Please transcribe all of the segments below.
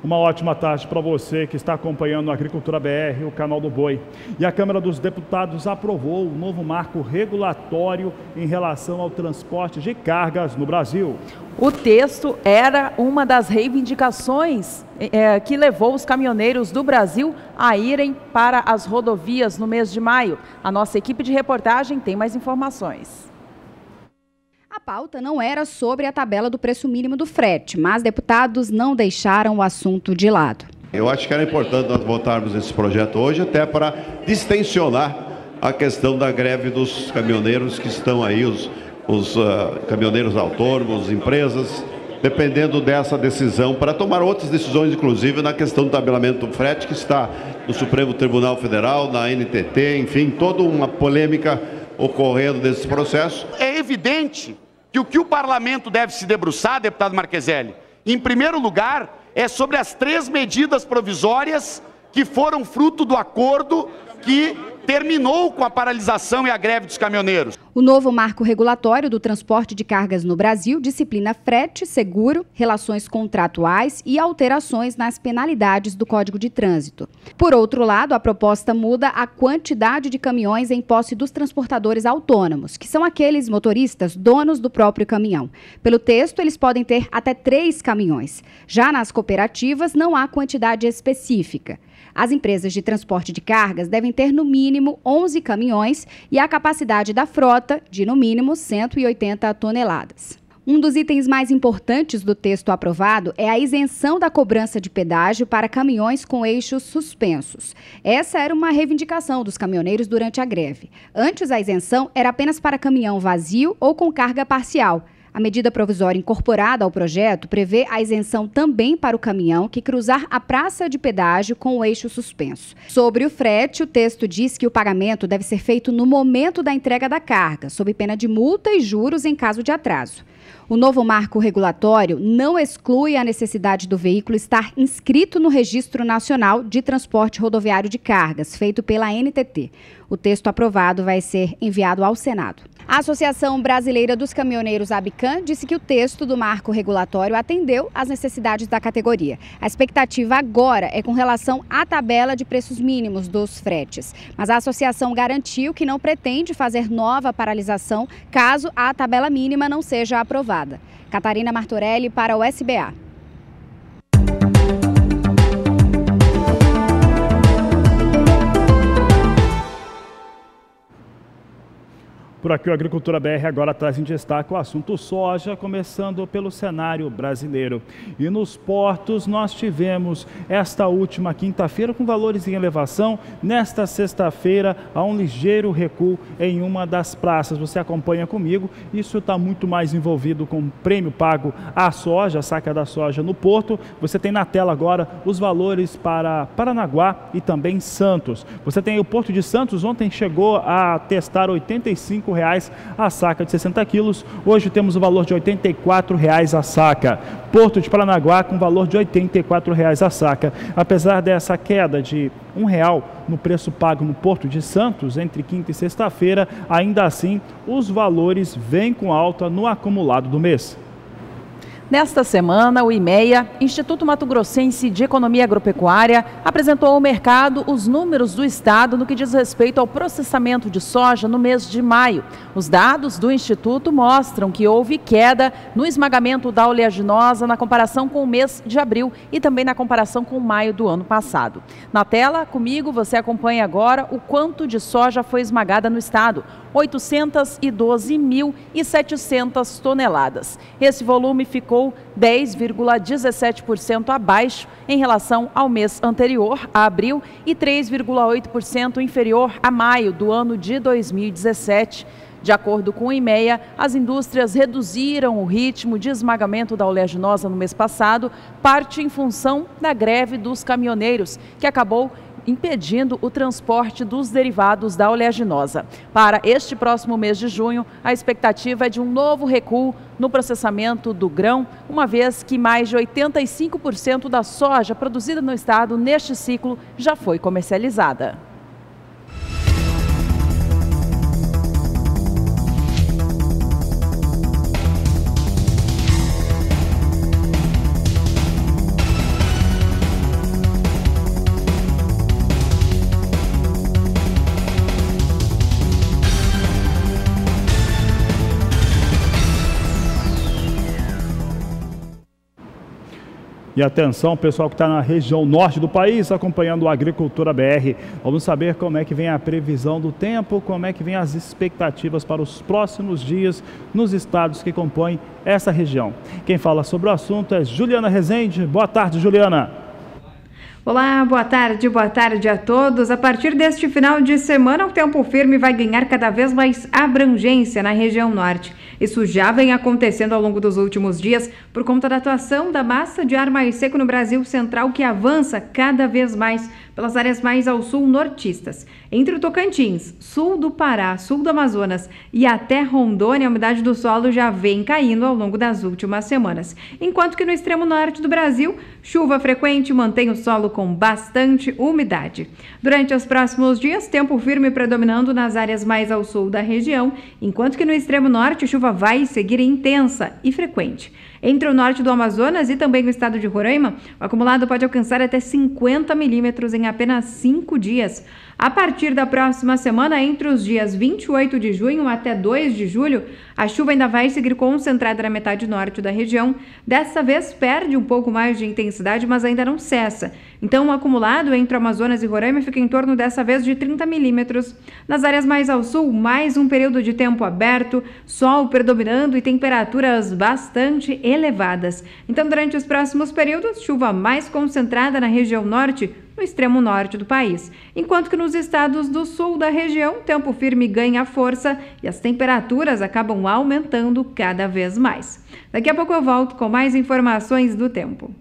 Uma ótima tarde para você que está acompanhando a Agricultura BR, o canal do Boi. E a Câmara dos Deputados aprovou o novo marco regulatório em relação ao transporte de cargas no Brasil. O texto era uma das reivindicações que levou os caminhoneiros do Brasil a irem para as rodovias no mês de maio. A nossa equipe de reportagem tem mais informações. A pauta não era sobre a tabela do preço mínimo do frete, mas deputados não deixaram o assunto de lado. Eu acho que era importante nós votarmos esse projeto hoje, até para distensionar a questão da greve dos caminhoneiros que estão aí, os caminhoneiros autônomos, empresas, dependendo dessa decisão, para tomar outras decisões, inclusive na questão do tabelamento do frete, que está no Supremo Tribunal Federal, na NTT, enfim, toda uma polêmica ocorrendo nesse processo. É evidente que o parlamento deve se debruçar, deputado Marcheselli, em primeiro lugar, é sobre as 3 medidas provisórias que foram fruto do acordo que terminou com a paralisação e a greve dos caminhoneiros. O novo marco regulatório do transporte de cargas no Brasil disciplina frete, seguro, relações contratuais e alterações nas penalidades do Código de Trânsito. Por outro lado, a proposta muda a quantidade de caminhões em posse dos transportadores autônomos, que são aqueles motoristas donos do próprio caminhão. Pelo texto, eles podem ter até 3 caminhões. Já nas cooperativas, não há quantidade específica. As empresas de transporte de cargas devem ter no mínimo 11 caminhões e a capacidade da frota de no mínimo 180 toneladas. Um dos itens mais importantes do texto aprovado é a isenção da cobrança de pedágio para caminhões com eixos suspensos. Essa era uma reivindicação dos caminhoneiros durante a greve. Antes, a isenção era apenas para caminhão vazio ou com carga parcial. A medida provisória incorporada ao projeto prevê a isenção também para o caminhão que cruzar a praça de pedágio com o eixo suspenso. Sobre o frete, o texto diz que o pagamento deve ser feito no momento da entrega da carga, sob pena de multa e juros em caso de atraso. O novo marco regulatório não exclui a necessidade do veículo estar inscrito no Registro Nacional de Transporte Rodoviário de Cargas, feito pela NTT. O texto aprovado vai ser enviado ao Senado. A Associação Brasileira dos Caminhoneiros, ABICAM, disse que o texto do marco regulatório atendeu às necessidades da categoria. A expectativa agora é com relação à tabela de preços mínimos dos fretes. Mas a associação garantiu que não pretende fazer nova paralisação caso a tabela mínima não seja aprovada. Catarina Martorelli para o SBA. Por aqui, o Agricultura BR agora traz em destaque o assunto soja, começando pelo cenário brasileiro. E nos portos, nós tivemos esta última quinta-feira com valores em elevação. Nesta sexta-feira, há um ligeiro recuo em uma das praças. Você acompanha comigo, isso está muito mais envolvido com o prêmio pago à soja, a saca da soja no porto. Você tem na tela agora os valores para Paranaguá e também Santos. Você tem o Porto de Santos, ontem chegou a testar R$ 85 a saca de 60 quilos. Hoje temos o valor de R$ 84 a saca. Porto de Paranaguá com valor de R$ 84 a saca. Apesar dessa queda de R$ 1 no preço pago no Porto de Santos entre quinta e sexta-feira, ainda assim os valores vêm com alta no acumulado do mês. Nesta semana, o IMEA, Instituto Mato Grossense de Economia Agropecuária, apresentou ao mercado os números do estado no que diz respeito ao processamento de soja no mês de maio. Os dados do Instituto mostram que houve queda no esmagamento da oleaginosa na comparação com o mês de abril e também na comparação com maio do ano passado. Na tela, comigo, você acompanha agora o quanto de soja foi esmagada no estado. 812.700 toneladas. Esse volume ficou 10,17% abaixo em relação ao mês anterior, a abril, e 3,8% inferior a maio do ano de 2017. De acordo com o IMEA, as indústrias reduziram o ritmo de esmagamento da oleaginosa no mês passado, parte em função da greve dos caminhoneiros, que acabou impedindo o transporte dos derivados da oleaginosa. Para este próximo mês de junho, a expectativa é de um novo recuo no processamento do grão, uma vez que mais de 85% da soja produzida no estado neste ciclo já foi comercializada. E atenção, pessoal que está na região norte do país, acompanhando a Agricultura BR. Vamos saber como é que vem a previsão do tempo, como é que vem as expectativas para os próximos dias nos estados que compõem essa região. Quem fala sobre o assunto é Juliana Rezende. Boa tarde, Juliana. Olá, boa tarde a todos. A partir deste final de semana, o tempo firme vai ganhar cada vez mais abrangência na região norte. Isso já vem acontecendo ao longo dos últimos dias por conta da atuação da massa de ar mais seco no Brasil Central, que avança cada vez mais pelas áreas mais ao sul nortistas. Entre o Tocantins, sul do Pará, sul do Amazonas e até Rondônia, a umidade do solo já vem caindo ao longo das últimas semanas. Enquanto que no extremo norte do Brasil, chuva frequente mantém o solo com bastante umidade. Durante os próximos dias, tempo firme predominando nas áreas mais ao sul da região, enquanto que no extremo norte, chuva vai seguir intensa e frequente. Entre o norte do Amazonas e também no estado de Roraima, o acumulado pode alcançar até 50 milímetros em apenas 5 dias. A partir da próxima semana, entre os dias 28 de junho até 2 de julho, a chuva ainda vai seguir concentrada na metade norte da região. Dessa vez, perde um pouco mais de intensidade, mas ainda não cessa. Então, o acumulado entre o Amazonas e Roraima fica em torno, dessa vez, de 30 milímetros. Nas áreas mais ao sul, mais um período de tempo aberto, sol predominando e temperaturas bastante elevadas. Então, durante os próximos períodos, chuva mais concentrada na região norte, no extremo norte do país. Enquanto que nos estados do sul da região, o tempo firme ganha força e as temperaturas acabam aumentando cada vez mais. Daqui a pouco eu volto com mais informações do tempo.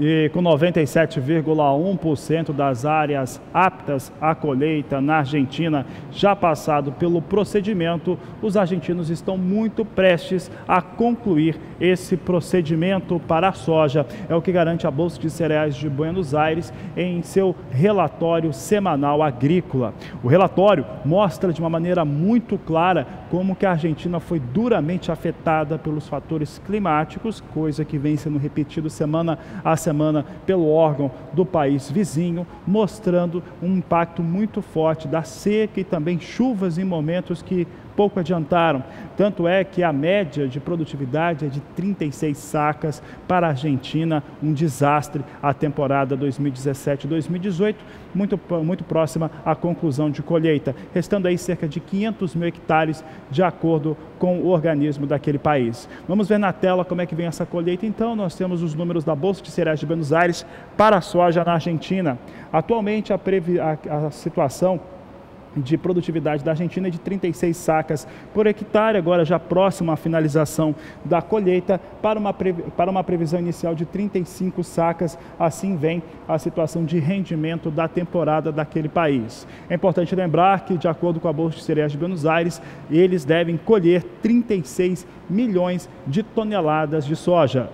E com 97,1% das áreas aptas à colheita na Argentina já passado pelo procedimento, os argentinos estão muito prestes a concluir esse procedimento para a soja. É o que garante a Bolsa de Cereais de Buenos Aires em seu relatório semanal agrícola. O relatório mostra de uma maneira muito clara como que a Argentina foi duramente afetada pelos fatores climáticos, coisa que vem sendo repetido semana a semana pelo órgão do país vizinho, mostrando um impacto muito forte da seca e também chuvas em momentos que pouco adiantaram. Tanto é que a média de produtividade é de 36 sacas para a Argentina, um desastre a temporada 2017-2018, muito próxima à conclusão de colheita, restando aí cerca de 500 mil hectares de acordo com o organismo daquele país. Vamos ver na tela como é que vem essa colheita. Então, nós temos os números da Bolsa de Cereais de Buenos Aires para a soja na Argentina. Atualmente, a situação de produtividade da Argentina é de 36 sacas por hectare, agora já próximo à finalização da colheita, para uma previsão inicial de 35 sacas, assim vem a situação de rendimento da temporada daquele país. É importante lembrar que, de acordo com a Bolsa de Cereais de Buenos Aires, eles devem colher 36 milhões de toneladas de soja.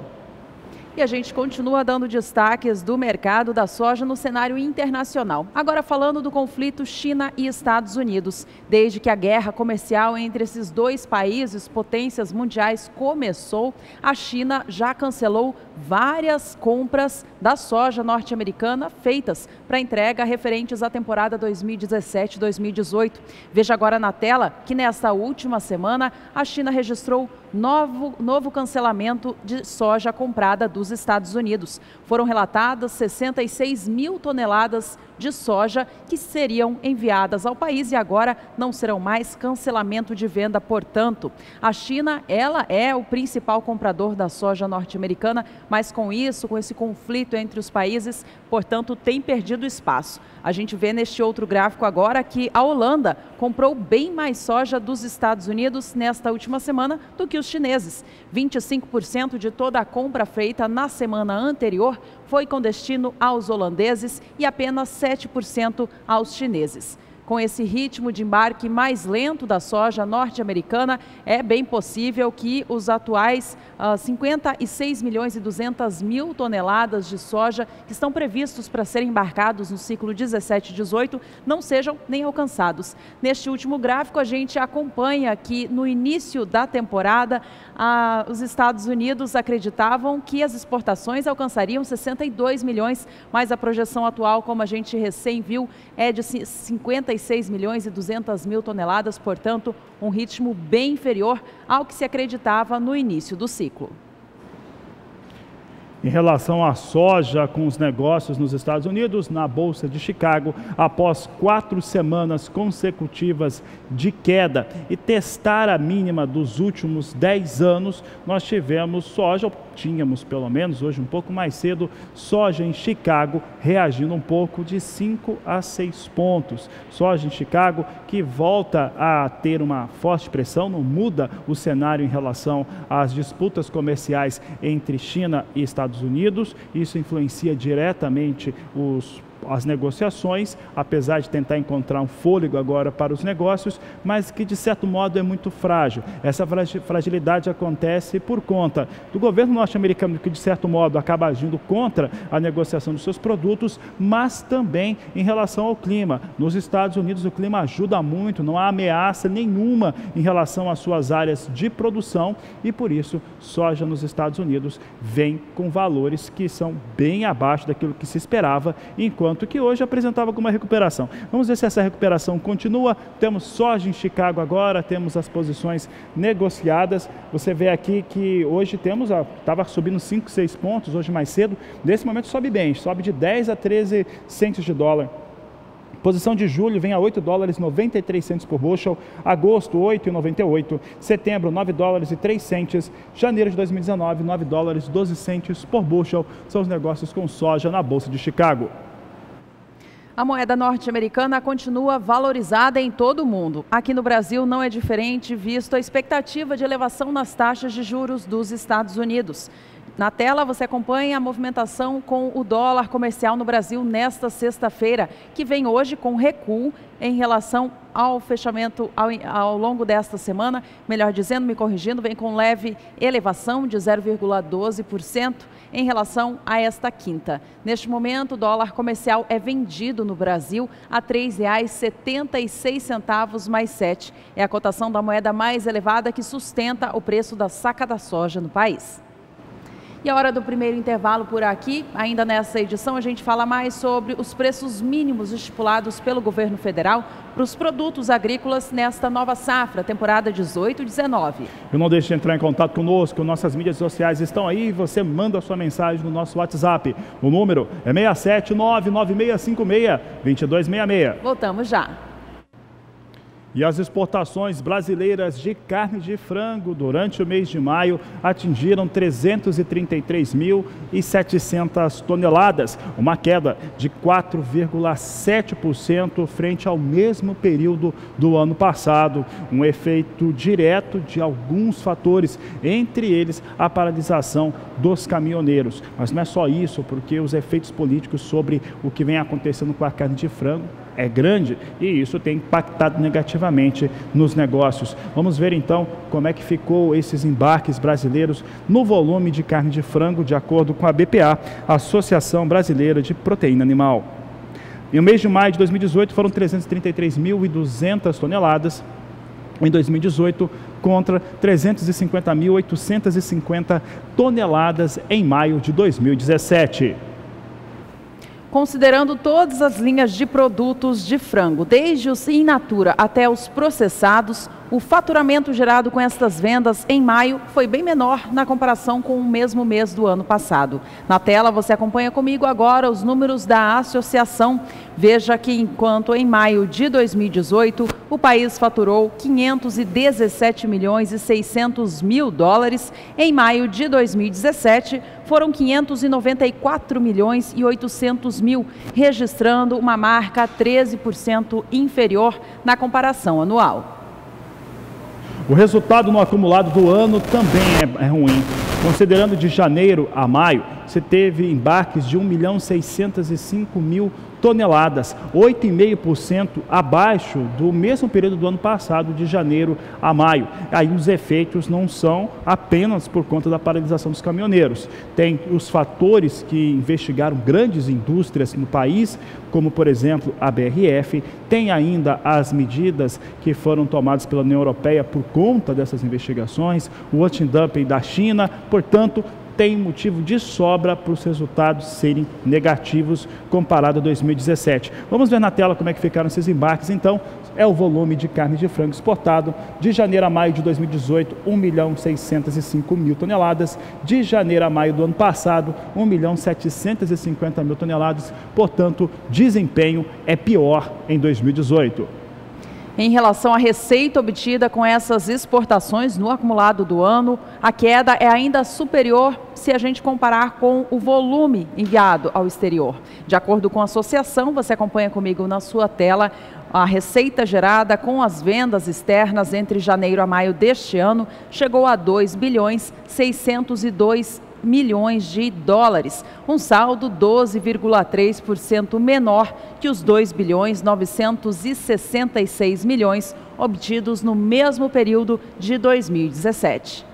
E a gente continua dando destaques do mercado da soja no cenário internacional. Agora falando do conflito China e Estados Unidos. Desde que a guerra comercial entre esses dois países, potências mundiais, começou, a China já cancelou várias compras da soja norte-americana feitas para entrega referentes à temporada 2017-2018. Veja agora na tela que nesta última semana a China registrou novo cancelamento de soja comprada dos Estados Unidos. Foram relatadas 66 mil toneladas de soja que seriam enviadas ao país e agora não serão mais cancelamento de venda. Portanto, a China, ela é o principal comprador da soja norte-americana, mas com isso, com esse conflito entre os países, portanto, tem perdido espaço. A gente vê neste outro gráfico agora que a Holanda comprou bem mais soja dos Estados Unidos nesta última semana do que os chineses. 25% de toda a compra feita na semana anterior foi com destino aos holandeses e apenas 7% aos chineses. Com esse ritmo de embarque mais lento da soja norte-americana, é bem possível que os atuais 56 milhões e 200 mil toneladas de soja que estão previstos para serem embarcados no ciclo 17-18 não sejam nem alcançados. Neste último gráfico, a gente acompanha que no início da temporada, os Estados Unidos acreditavam que as exportações alcançariam 62 milhões, mas a projeção atual, como a gente recém viu, é de 56 milhões e 200 mil toneladas, portanto, um ritmo bem inferior ao que se acreditava no início do ciclo. Em relação à soja, com os negócios nos Estados Unidos, na Bolsa de Chicago, após 4 semanas consecutivas de queda e testar a mínima dos últimos 10 anos, nós tivemos soja, tínhamos pelo menos hoje um pouco mais cedo, soja em Chicago reagindo um pouco de 5 a 6 pontos. Soja em Chicago que volta a ter uma forte pressão, não muda o cenário em relação às disputas comerciais entre China e Estados Unidos. Isso influencia diretamente as negociações, apesar de tentar encontrar um fôlego agora para os negócios, mas que de certo modo é muito frágil. Essa fragilidade acontece por conta do governo norte-americano, que de certo modo acaba agindo contra a negociação dos seus produtos, mas também em relação ao clima. Nos Estados Unidos o clima ajuda muito, não há ameaça nenhuma em relação às suas áreas de produção e por isso soja nos Estados Unidos vem com valores que são bem abaixo daquilo que se esperava, enquanto que hoje apresentava alguma recuperação. Vamos ver se essa recuperação continua. Temos soja em Chicago agora, temos as posições negociadas. Você vê aqui que hoje temos, estava subindo 5, 6 pontos, hoje mais cedo. Nesse momento sobe bem, sobe de 10 a 13 centes de dólar. Posição de julho vem a 8 dólares 93 centes por bushel, agosto 8,98, setembro 9 dólares e 3 centes, janeiro de 2019 9 dólares 12 centes por bushel. São os negócios com soja na Bolsa de Chicago. A moeda norte-americana continua valorizada em todo o mundo. Aqui no Brasil não é diferente, visto a expectativa de elevação nas taxas de juros dos Estados Unidos. Na tela você acompanha a movimentação com o dólar comercial no Brasil nesta sexta-feira, que vem hoje com recuo em relação ao fechamento ao longo desta semana, melhor dizendo, me corrigindo, vem com leve elevação de 0,12% em relação a esta quinta. Neste momento, o dólar comercial é vendido no Brasil a R$ 3,76 mais 7. É a cotação da moeda mais elevada que sustenta o preço da saca da soja no país. E a hora do primeiro intervalo por aqui. Ainda nessa edição a gente fala mais sobre os preços mínimos estipulados pelo governo federal para os produtos agrícolas nesta nova safra, temporada 18-19. E não deixe de entrar em contato conosco, nossas mídias sociais estão aí, você manda a sua mensagem no nosso WhatsApp. O número é 67996562266. Voltamos já. E as exportações brasileiras de carne de frango durante o mês de maio atingiram 333.700 toneladas, uma queda de 4,7% frente ao mesmo período do ano passado, um efeito direto de alguns fatores, entre eles a paralisação dos caminhoneiros. Mas não é só isso, porque os efeitos políticos sobre o que vem acontecendo com a carne de frango é grande e isso tem impactado negativamente nos negócios. Vamos ver então como é que ficou esses embarques brasileiros no volume de carne de frango, de acordo com a BPA, Associação Brasileira de Proteína Animal. Em mês de maio de 2018 foram 333.200 toneladas, em 2018 contra 350.850 toneladas em maio de 2017. Considerando todas as linhas de produtos de frango, desde os in natura até os processados, o faturamento gerado com estas vendas em maio foi bem menor na comparação com o mesmo mês do ano passado. Na tela você acompanha comigo agora os números da associação. Veja que enquanto em maio de 2018 o país faturou 517.600.000 dólares, em maio de 2017 foram 594.800.000, registrando uma marca 13% inferior na comparação anual. O resultado no acumulado do ano também é ruim. Considerando de janeiro a maio, você teve embarques de 1.605.000 toneladas, 8,5% abaixo do mesmo período do ano passado, de janeiro a maio. Aí os efeitos não são apenas por conta da paralisação dos caminhoneiros. Tem os fatores que investigaram grandes indústrias no país, como por exemplo a BRF, tem ainda as medidas que foram tomadas pela União Europeia por conta dessas investigações, o antidumping da China. Portanto, tem motivo de sobra para os resultados serem negativos comparado a 2017. Vamos ver na tela como é que ficaram esses embarques, então. É o volume de carne de frango exportado de janeiro a maio de 2018, 1.605.000 toneladas. De janeiro a maio do ano passado, 1.750.000 toneladas. Portanto, desempenho é pior em 2018. Em relação à receita obtida com essas exportações no acumulado do ano, a queda é ainda superior se a gente comparar com o volume enviado ao exterior. De acordo com a associação, você acompanha comigo na sua tela, a receita gerada com as vendas externas entre janeiro a maio deste ano chegou a 2.602 milhões de dólares, um saldo 12,3% menor que os 2.966 milhões obtidos no mesmo período de 2017.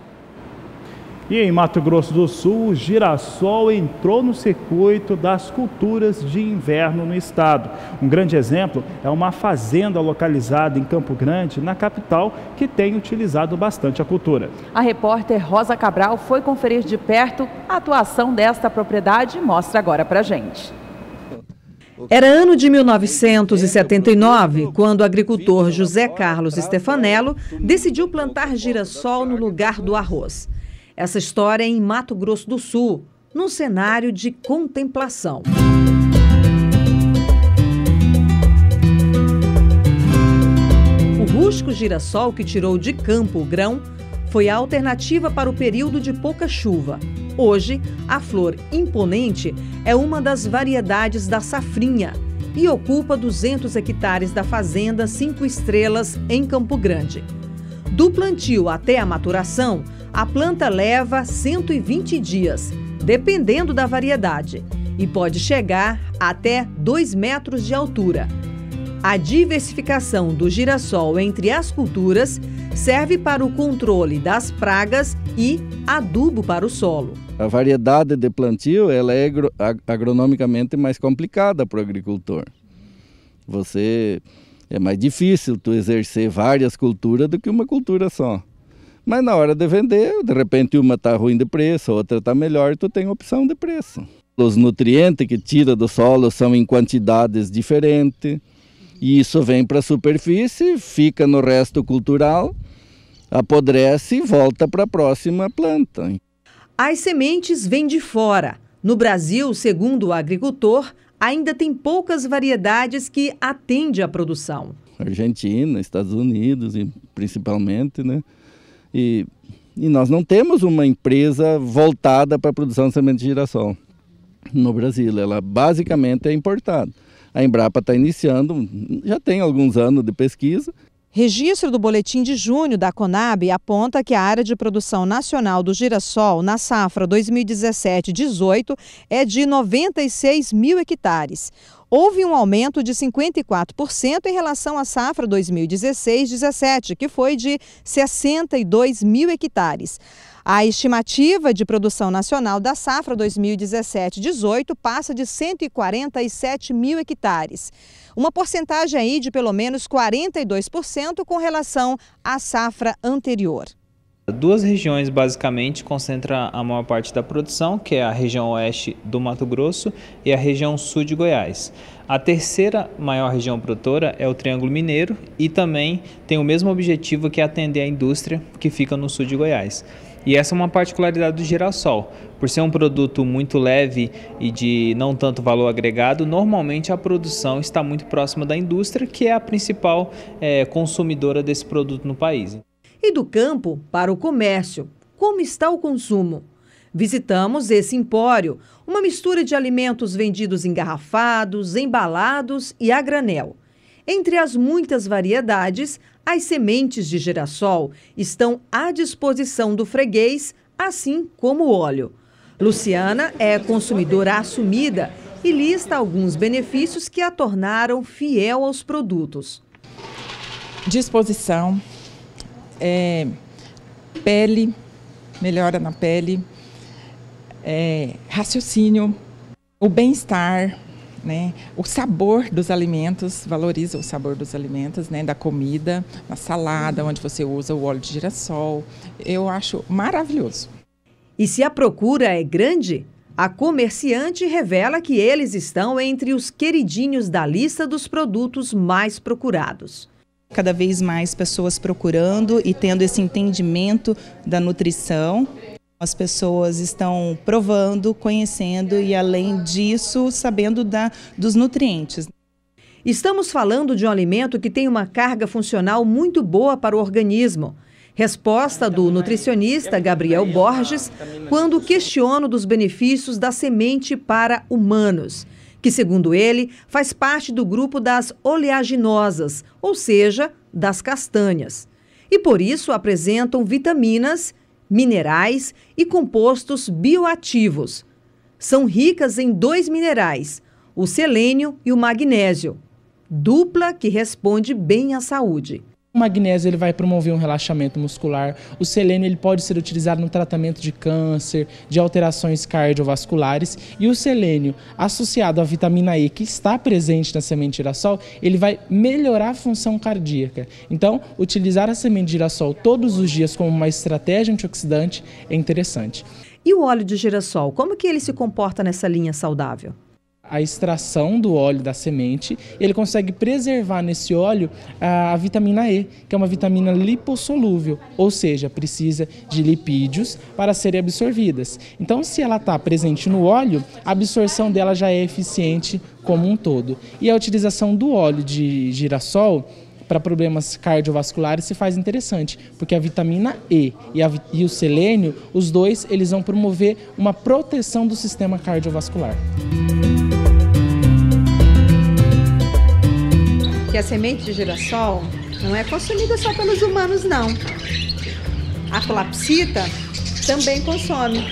E em Mato Grosso do Sul, o girassol entrou no circuito das culturas de inverno no estado. Um grande exemplo é uma fazenda localizada em Campo Grande, na capital, que tem utilizado bastante a cultura. A repórter Rosa Cabral foi conferir de perto a atuação desta propriedade e mostra agora pra gente. Era ano de 1979, quando o agricultor José Carlos Stefanello decidiu plantar girassol no lugar do arroz. Essa história é em Mato Grosso do Sul, num cenário de contemplação. O rústico girassol que tirou de campo o grão foi a alternativa para o período de pouca chuva. Hoje, a flor imponente é uma das variedades da safrinha e ocupa 200 hectares da fazenda 5 Estrelas, em Campo Grande. Do plantio até a maturação, a planta leva 120 dias, dependendo da variedade, e pode chegar até 2 metros de altura. A diversificação do girassol entre as culturas serve para o controle das pragas e adubo para o solo. A variedade de plantio ela é agronomicamente mais complicada para o agricultor. É mais difícil tu exercer várias culturas do que uma cultura só. Mas na hora de vender, de repente uma está ruim de preço, outra está melhor, tu tem opção de preço. Os nutrientes que tira do solo são em quantidades diferentes, e isso vem para a superfície, fica no resto cultural, apodrece e volta para a próxima planta. As sementes vêm de fora. No Brasil, segundo o agricultor, ainda tem poucas variedades que atendem à produção. Argentina, Estados Unidos, principalmente, né? E nós não temos uma empresa voltada para a produção de semente de girassol no Brasil. Ela basicamente é importada. A Embrapa está iniciando, já tem alguns anos de pesquisa. Registro do boletim de junho da Conab aponta que a área de produção nacional do girassol na safra 2017-18 é de 96 mil hectares. Houve um aumento de 54% em relação à safra 2016-17, que foi de 62 mil hectares. A estimativa de produção nacional da safra 2017-18 passa de 147 mil hectares. Uma porcentagem aí de pelo menos 42% com relação à safra anterior. Duas regiões basicamente concentram a maior parte da produção, que é a região oeste do Mato Grosso e a região sul de Goiás. A terceira maior região produtora é o Triângulo Mineiro e também tem o mesmo objetivo, que é atender a indústria que fica no sul de Goiás. E essa é uma particularidade do girassol. Por ser um produto muito leve e de não tanto valor agregado, normalmente a produção está muito próxima da indústria, que é a principal consumidora desse produto no país. E do campo para o comércio, como está o consumo? Visitamos esse empório, uma mistura de alimentos vendidos engarrafados, embalados e a granel. Entre as muitas variedades, as sementes de girassol estão à disposição do freguês, assim como o óleo. Luciana é consumidora assumida e lista alguns benefícios que a tornaram fiel aos produtos. Disposição, pele, melhora na pele, raciocínio, o bem-estar, né? O sabor dos alimentos, valoriza o sabor dos alimentos, né? Da comida, na salada, onde você usa o óleo de girassol. Eu acho maravilhoso. E se a procura é grande, a comerciante revela que eles estão entre os queridinhos da lista dos produtos mais procurados. Cada vez mais pessoas procurando e tendo esse entendimento da nutrição. As pessoas estão provando, conhecendo e, além disso, sabendo dos nutrientes. Estamos falando de um alimento que tem uma carga funcional muito boa para o organismo. Resposta do nutricionista Gabriel Borges quando questiono dos benefícios da semente para humanos, que, segundo ele, faz parte do grupo das oleaginosas, ou seja, das castanhas. E por isso apresentam vitaminas, minerais e compostos bioativos. São ricas em 2 minerais, o selênio e o magnésio, dupla que responde bem à saúde. O magnésio ele vai promover um relaxamento muscular, o selênio ele pode ser utilizado no tratamento de câncer, de alterações cardiovasculares, e o selênio associado à vitamina E que está presente na semente de girassol, ele vai melhorar a função cardíaca. Então, utilizar a semente de girassol todos os dias como uma estratégia antioxidante é interessante. E o óleo de girassol, como que ele se comporta nessa linha saudável? A extração do óleo da semente, ele consegue preservar nesse óleo a vitamina E, que é uma vitamina lipossolúvel, ou seja, precisa de lipídios para serem absorvidas. Então, se ela está presente no óleo, a absorção dela já é eficiente como um todo. E a utilização do óleo de girassol para problemas cardiovasculares se faz interessante, porque a vitamina E e o selênio, os dois, eles vão promover uma proteção do sistema cardiovascular. Que a semente de girassol não é consumida só pelos humanos, não. A calopsita também consome.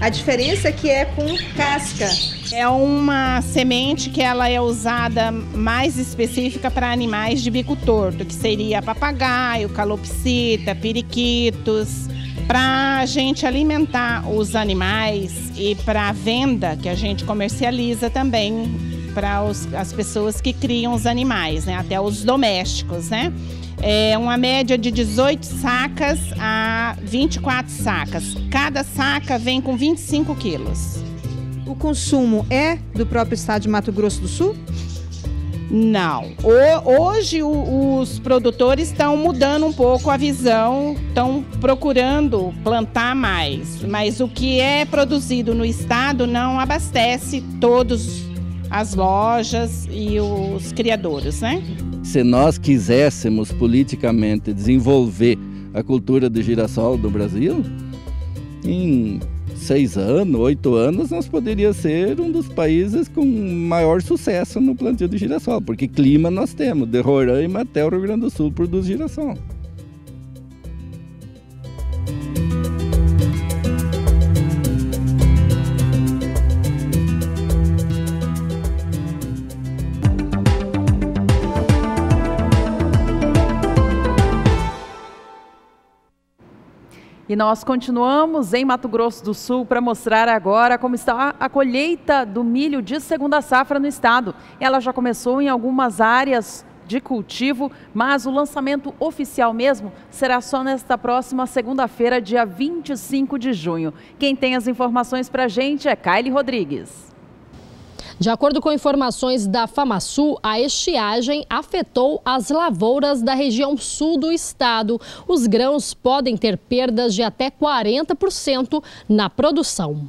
A diferença é que é com casca. É uma semente que ela é usada mais específica para animais de bico torto, que seria papagaio, calopsita, periquitos, para a gente alimentar os animais e para a venda, que a gente comercializa também para as pessoas que criam os animais, né? Até os domésticos, né? É uma média de 18 sacas a 24 sacas. Cada saca vem com 25 quilos. O consumo é do próprio estado de Mato Grosso do Sul? Não. Hoje os produtores estão mudando um pouco a visão, estão procurando plantar mais. Mas o que é produzido no estado não abastece todas as lojas e os criadores, né? Se nós quiséssemos politicamente desenvolver a cultura do girassol do Brasil, em 6 anos, 8 anos, nós poderíamos ser um dos países com maior sucesso no plantio de girassol, porque clima nós temos, de Roraima até o Rio Grande do Sul produz girassol. E nós continuamos em Mato Grosso do Sul para mostrar agora como está a colheita do milho de segunda safra no estado. Ela já começou em algumas áreas de cultivo, mas o lançamento oficial mesmo será só nesta próxima segunda-feira, dia 25 de junho. Quem tem as informações para a gente é Kaile Rodrigues. De acordo com informações da FamaSul, a estiagem afetou as lavouras da região sul do estado. Os grãos podem ter perdas de até 40% na produção.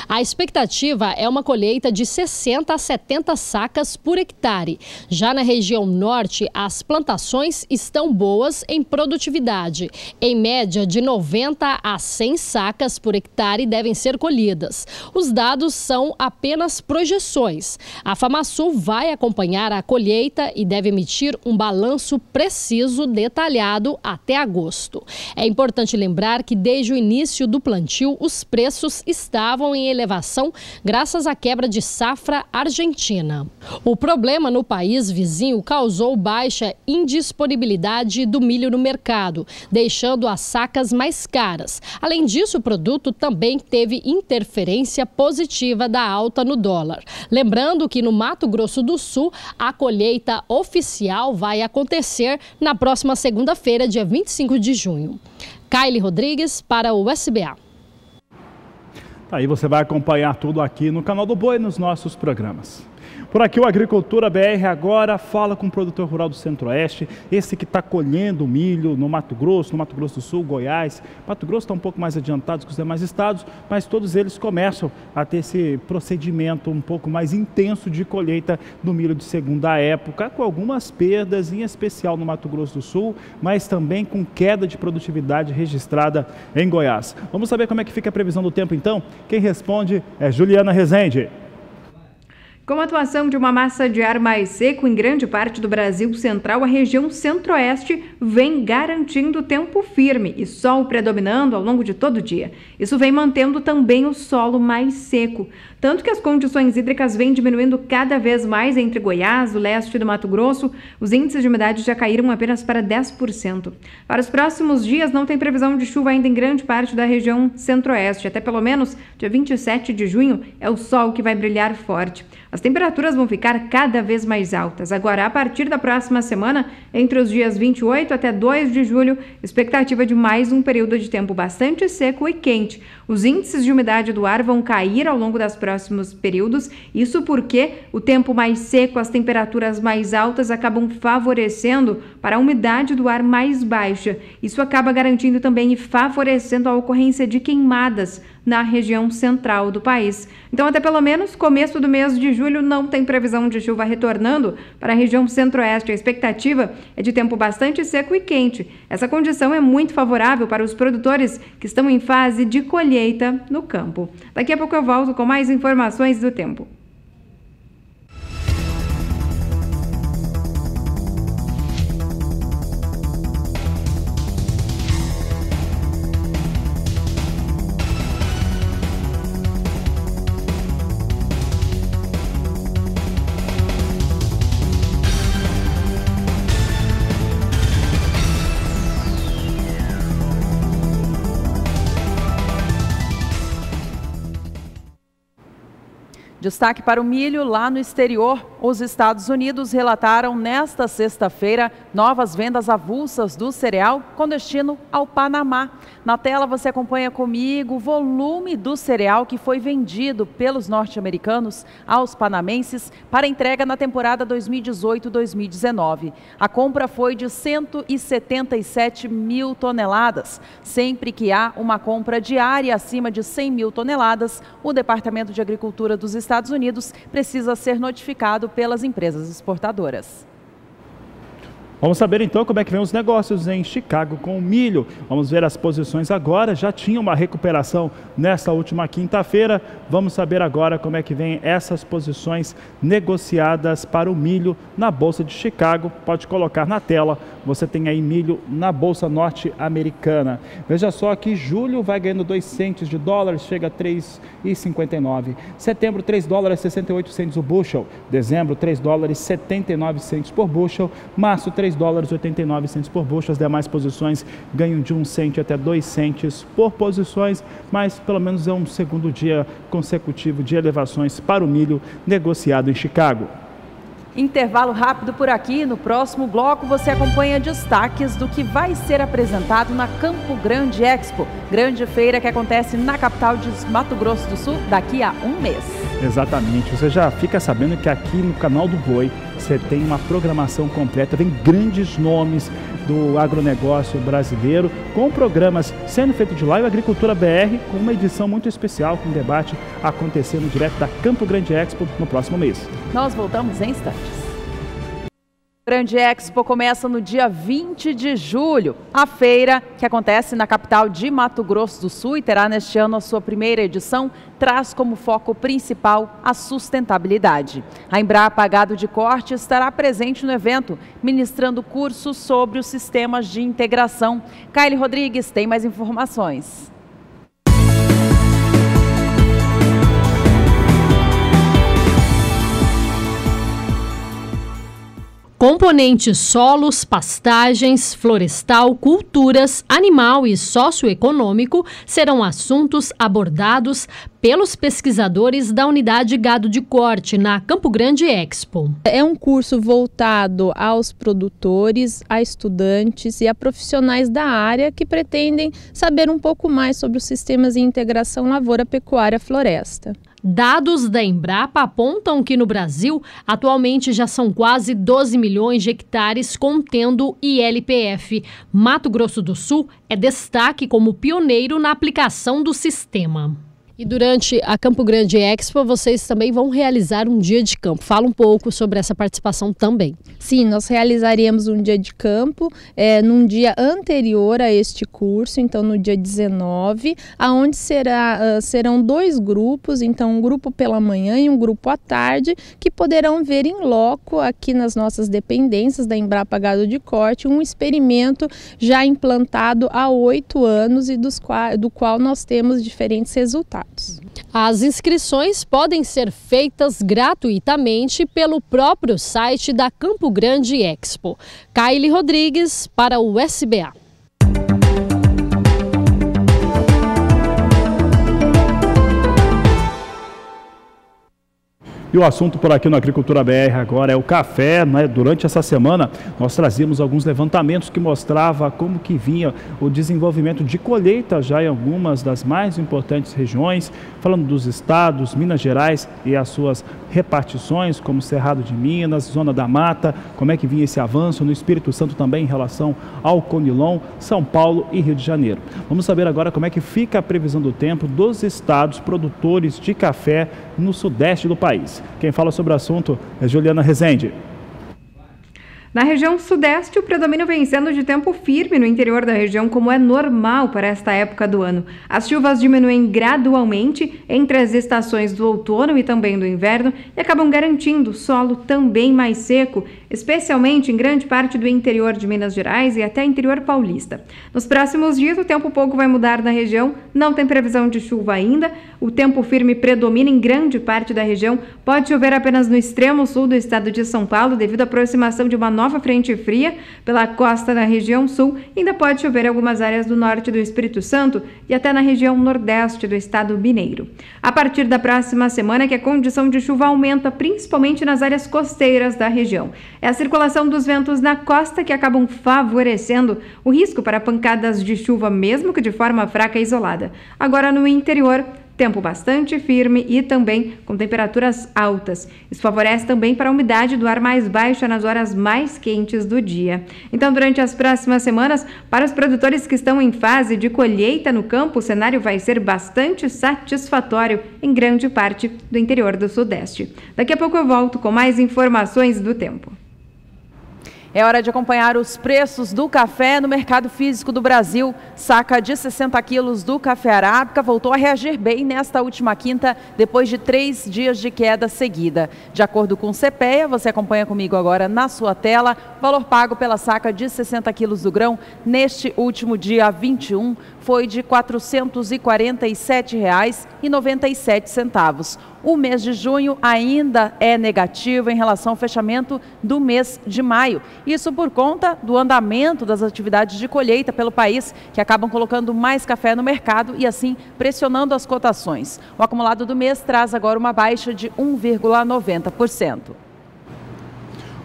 A expectativa é uma colheita de 60 a 70 sacas por hectare. Já na região norte, as plantações estão boas em produtividade. Em média, de 90 a 100 sacas por hectare devem ser colhidas. Os dados são apenas projeções. A FamaSul vai acompanhar a colheita e deve emitir um balanço preciso, detalhado até agosto. É importante lembrar que desde o início do plantio, os preços estavam em elevação graças à quebra de safra argentina. O problema no país vizinho causou baixa indisponibilidade do milho no mercado, deixando as sacas mais caras. Além disso, o produto também teve interferência positiva da alta no dólar. Lembrando que no Mato Grosso do Sul, a colheita oficial vai acontecer na próxima segunda-feira, dia 25 de junho. Kaile Rodrigues para o SBA. Aí você vai acompanhar tudo aqui no Canal do Boi, nos nossos programas. Por aqui o Agricultura BR agora fala com o produtor rural do Centro-Oeste, esse que está colhendo milho no Mato Grosso do Sul, Goiás. Mato Grosso está um pouco mais adiantado que os demais estados, mas todos eles começam a ter esse procedimento um pouco mais intenso de colheita do milho de segunda época, com algumas perdas, em especial no Mato Grosso do Sul, mas também com queda de produtividade registrada em Goiás. Vamos saber como é que fica a previsão do tempo então? Quem responde é Juliana Rezende. Com a atuação de uma massa de ar mais seco em grande parte do Brasil central, a região centro-oeste vem garantindo tempo firme e sol predominando ao longo de todo o dia. Isso vem mantendo também o solo mais seco, tanto que as condições hídricas vêm diminuindo cada vez mais entre Goiás, o leste do Mato Grosso. Os índices de umidade já caíram apenas para 10%. Para os próximos dias, não tem previsão de chuva ainda em grande parte da região centro-oeste. Até pelo menos dia 27 de junho é o sol que vai brilhar forte. As temperaturas vão ficar cada vez mais altas. Agora, a partir da próxima semana, entre os dias 28 até 2 de julho, expectativa de mais um período de tempo bastante seco e quente. Os índices de umidade do ar vão cair ao longo dos próximos períodos, isso porque o tempo mais seco, as temperaturas mais altas acabam favorecendo para a umidade do ar mais baixa. Isso acaba garantindo também e favorecendo a ocorrência de queimadas na região central do país. Então, até pelo menos começo do mês de julho não tem previsão de chuva retornando para a região centro-oeste. A expectativa é de tempo bastante seco e quente. Essa condição é muito favorável para os produtores que estão em fase de colheita no campo. Daqui a pouco eu volto com mais informações do tempo. Destaque para o milho lá no exterior. Os Estados Unidos relataram nesta sexta-feira novas vendas avulsas do cereal com destino ao Panamá. Na tela você acompanha comigo o volume do cereal que foi vendido pelos norte-americanos aos panamenses para entrega na temporada 2018-2019. A compra foi de 177 mil toneladas. Sempre que há uma compra diária acima de 100 mil toneladas, o Departamento de Agricultura dos Estados Unidos precisa ser notificado pelas empresas exportadoras. Vamos saber então como é que vem os negócios em Chicago com o milho. Vamos ver as posições agora. Já tinha uma recuperação nesta última quinta-feira. Vamos saber agora como é que vem essas posições negociadas para o milho na Bolsa de Chicago. Pode colocar na tela. Você tem aí milho na Bolsa norte-americana. Veja só que julho vai ganhando 2 centes de dólar, chega a 3,59. Setembro, 3 dólares 68 centes o bushel. Dezembro, 3 dólares 79 centes por bushel. Março, 3 dólares 89 centes por bushel. As demais posições ganham de 1 cento até 2 centes por posições, mas pelo menos é um segundo dia consecutivo de elevações para o milho negociado em Chicago. Intervalo rápido por aqui. No próximo bloco você acompanha destaques do que vai ser apresentado na Campo Grande Expo, grande feira que acontece na capital de Mato Grosso do Sul daqui a um mês. Exatamente, você já fica sabendo que aqui no Canal do Boi você tem uma programação completa, vem grandes nomes do agronegócio brasileiro, com programas sendo feitos de lá e o Agricultura BR com uma edição muito especial, com um debate acontecendo direto da Campo Grande Expo no próximo mês. Nós voltamos em instantes. Grande Expo começa no dia 20 de julho. A feira, que acontece na capital de Mato Grosso do Sul e terá neste ano a sua primeira edição, traz como foco principal a sustentabilidade. A Embrapa Gado de Corte estará presente no evento, ministrando cursos sobre os sistemas de integração. Kaile Rodrigues tem mais informações. Componentes solos, pastagens, florestal, culturas, animal e socioeconômico serão assuntos abordados pelos pesquisadores da Unidade Gado de Corte, na Campo Grande Expo. É um curso voltado aos produtores, a estudantes e a profissionais da área que pretendem saber um pouco mais sobre os sistemas de integração lavoura-pecuária-floresta. Dados da Embrapa apontam que no Brasil, atualmente já são quase 12 milhões de hectares contendo ILPF. Mato Grosso do Sul é destaque como pioneiro na aplicação do sistema. E durante a Campo Grande Expo, vocês também vão realizar um dia de campo. Fala um pouco sobre essa participação também. Sim, nós realizaríamos um dia de campo num dia anterior a este curso, então no dia 19, aonde serão 2 grupos, então um grupo pela manhã e um grupo à tarde, que poderão ver em loco aqui nas nossas dependências da Embrapa Gado de Corte um experimento já implantado há 8 anos e do qual nós temos diferentes resultados. As inscrições podem ser feitas gratuitamente pelo próprio site da Campo Grande Expo. Kaile Rodrigues para o SBA. E o assunto por aqui no Agricultura BR agora é o café, né? Durante essa semana nós trazíamos alguns levantamentos que mostrava como que vinha o desenvolvimento de colheita já em algumas das mais importantes regiões, falando dos estados, Minas Gerais e as suas repartições, como Cerrado de Minas, Zona da Mata, como é que vinha esse avanço no Espírito Santo também em relação ao Conilon, São Paulo e Rio de Janeiro. Vamos saber agora como é que fica a previsão do tempo dos estados produtores de café no sudeste do país. Quem fala sobre o assunto é Juliana Rezende. Na região sudeste, o predomínio vem sendo de tempo firme no interior da região, como é normal para esta época do ano. As chuvas diminuem gradualmente entre as estações do outono e também do inverno e acabam garantindo solo também mais seco, especialmente em grande parte do interior de Minas Gerais e até interior paulista. Nos próximos dias, o tempo pouco vai mudar na região, não tem previsão de chuva ainda, o tempo firme predomina em grande parte da região, pode chover apenas no extremo sul do estado de São Paulo devido à aproximação de uma nova frente fria pela costa da região sul, ainda pode chover em algumas áreas do norte do Espírito Santo e até na região nordeste do estado mineiro. A partir da próxima semana que a condição de chuva aumenta, principalmente nas áreas costeiras da região. É a circulação dos ventos na costa que acabam favorecendo o risco para pancadas de chuva, mesmo que de forma fraca e isolada. Agora no interior, tempo bastante firme e também com temperaturas altas. Isso favorece também para a umidade do ar mais baixa nas horas mais quentes do dia. Então, durante as próximas semanas, para os produtores que estão em fase de colheita no campo, o cenário vai ser bastante satisfatório em grande parte do interior do Sudeste. Daqui a pouco eu volto com mais informações do tempo. É hora de acompanhar os preços do café no mercado físico do Brasil. Saca de 60 quilos do café arábica voltou a reagir bem nesta última quinta, depois de 3 dias de queda seguida. De acordo com o CPEA, você acompanha comigo agora na sua tela, o valor pago pela saca de 60 quilos do grão neste último dia 21 foi de R$ 447,97. O mês de junho ainda é negativo em relação ao fechamento do mês de maio. Isso por conta do andamento das atividades de colheita pelo país, que acabam colocando mais café no mercado e assim pressionando as cotações. O acumulado do mês traz agora uma baixa de 1,90%.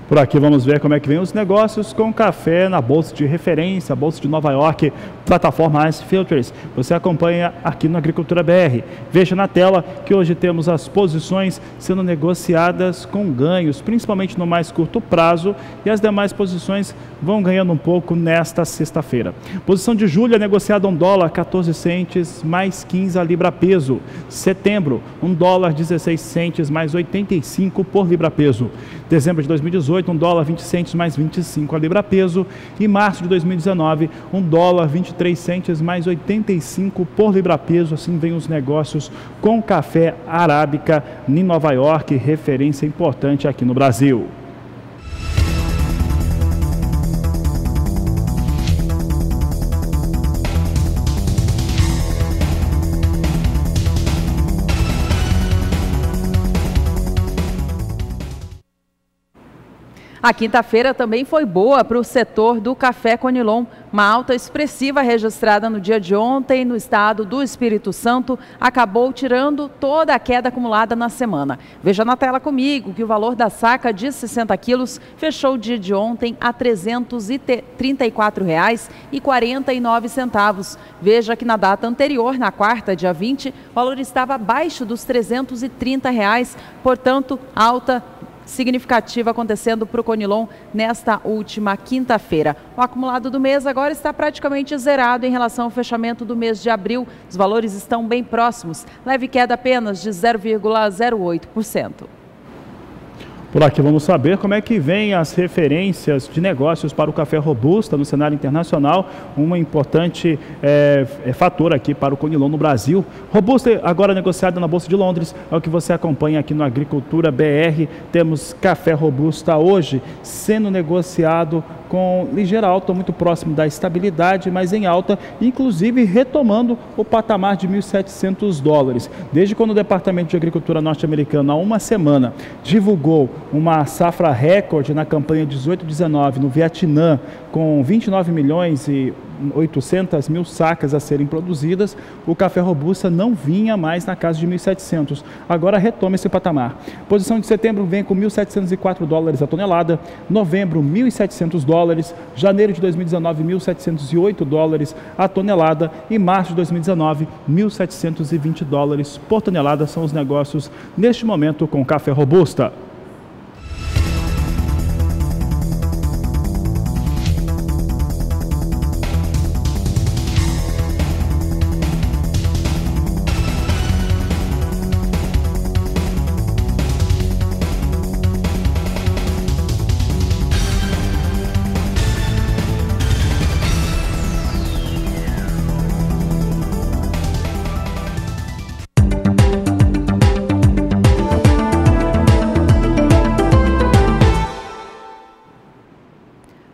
Por aqui vamos ver como é que vem os negócios com café na Bolsa de Referência, Bolsa de Nova York, plataforma Ice Filters. Você acompanha aqui no Agricultura BR. Veja na tela que hoje temos as posições sendo negociadas com ganhos, principalmente no mais curto prazo, e as demais posições vão ganhando um pouco nesta sexta-feira. Posição de julho é negociada $1, 14 centes, mais 15 a libra peso. Setembro, $1, 16 centes, mais 85 por libra peso. Dezembro de 2018, $1, 20 centes, mais 25 a libra peso. E março de 2019, $1, 23 centes, mais 85 por libra peso. Assim vem os negócios com café arábica em Nova York, referência importante aqui no Brasil. A quinta-feira também foi boa para o setor do café Conilon. Uma alta expressiva registrada no dia de ontem no estado do Espírito Santo acabou tirando toda a queda acumulada na semana. Veja na tela comigo que o valor da saca de 60 quilos fechou o dia de ontem a R$ 334,49. Veja que na data anterior, na quarta, dia 20, o valor estava abaixo dos R$ 330, portanto, alta significativa acontecendo para o Conilon nesta última quinta-feira. O acumulado do mês agora está praticamente zerado em relação ao fechamento do mês de abril. Os valores estão bem próximos, leve queda apenas de 0,08%. Por aqui vamos saber como é que vem as referências de negócios para o café robusta no cenário internacional, um importante fator aqui para o Conilon no Brasil. Robusta agora negociada na Bolsa de Londres, é o que você acompanha aqui no Agricultura BR. Temos café robusta hoje sendo negociado com ligeira alta, muito próximo da estabilidade, mas em alta, inclusive retomando o patamar de $1.700. Desde quando o Departamento de Agricultura norte-americano, há uma semana, divulgou uma safra recorde na campanha 18-19 no Vietnã, com 29.800.000 sacas a serem produzidas, o café robusta não vinha mais na casa de 1.700. Agora retoma esse patamar. Posição de setembro vem com $1.704 a tonelada, novembro $1.700, janeiro de 2019 $1.708 a tonelada e março de 2019 $1.720 por tonelada. São os negócios neste momento com café robusta.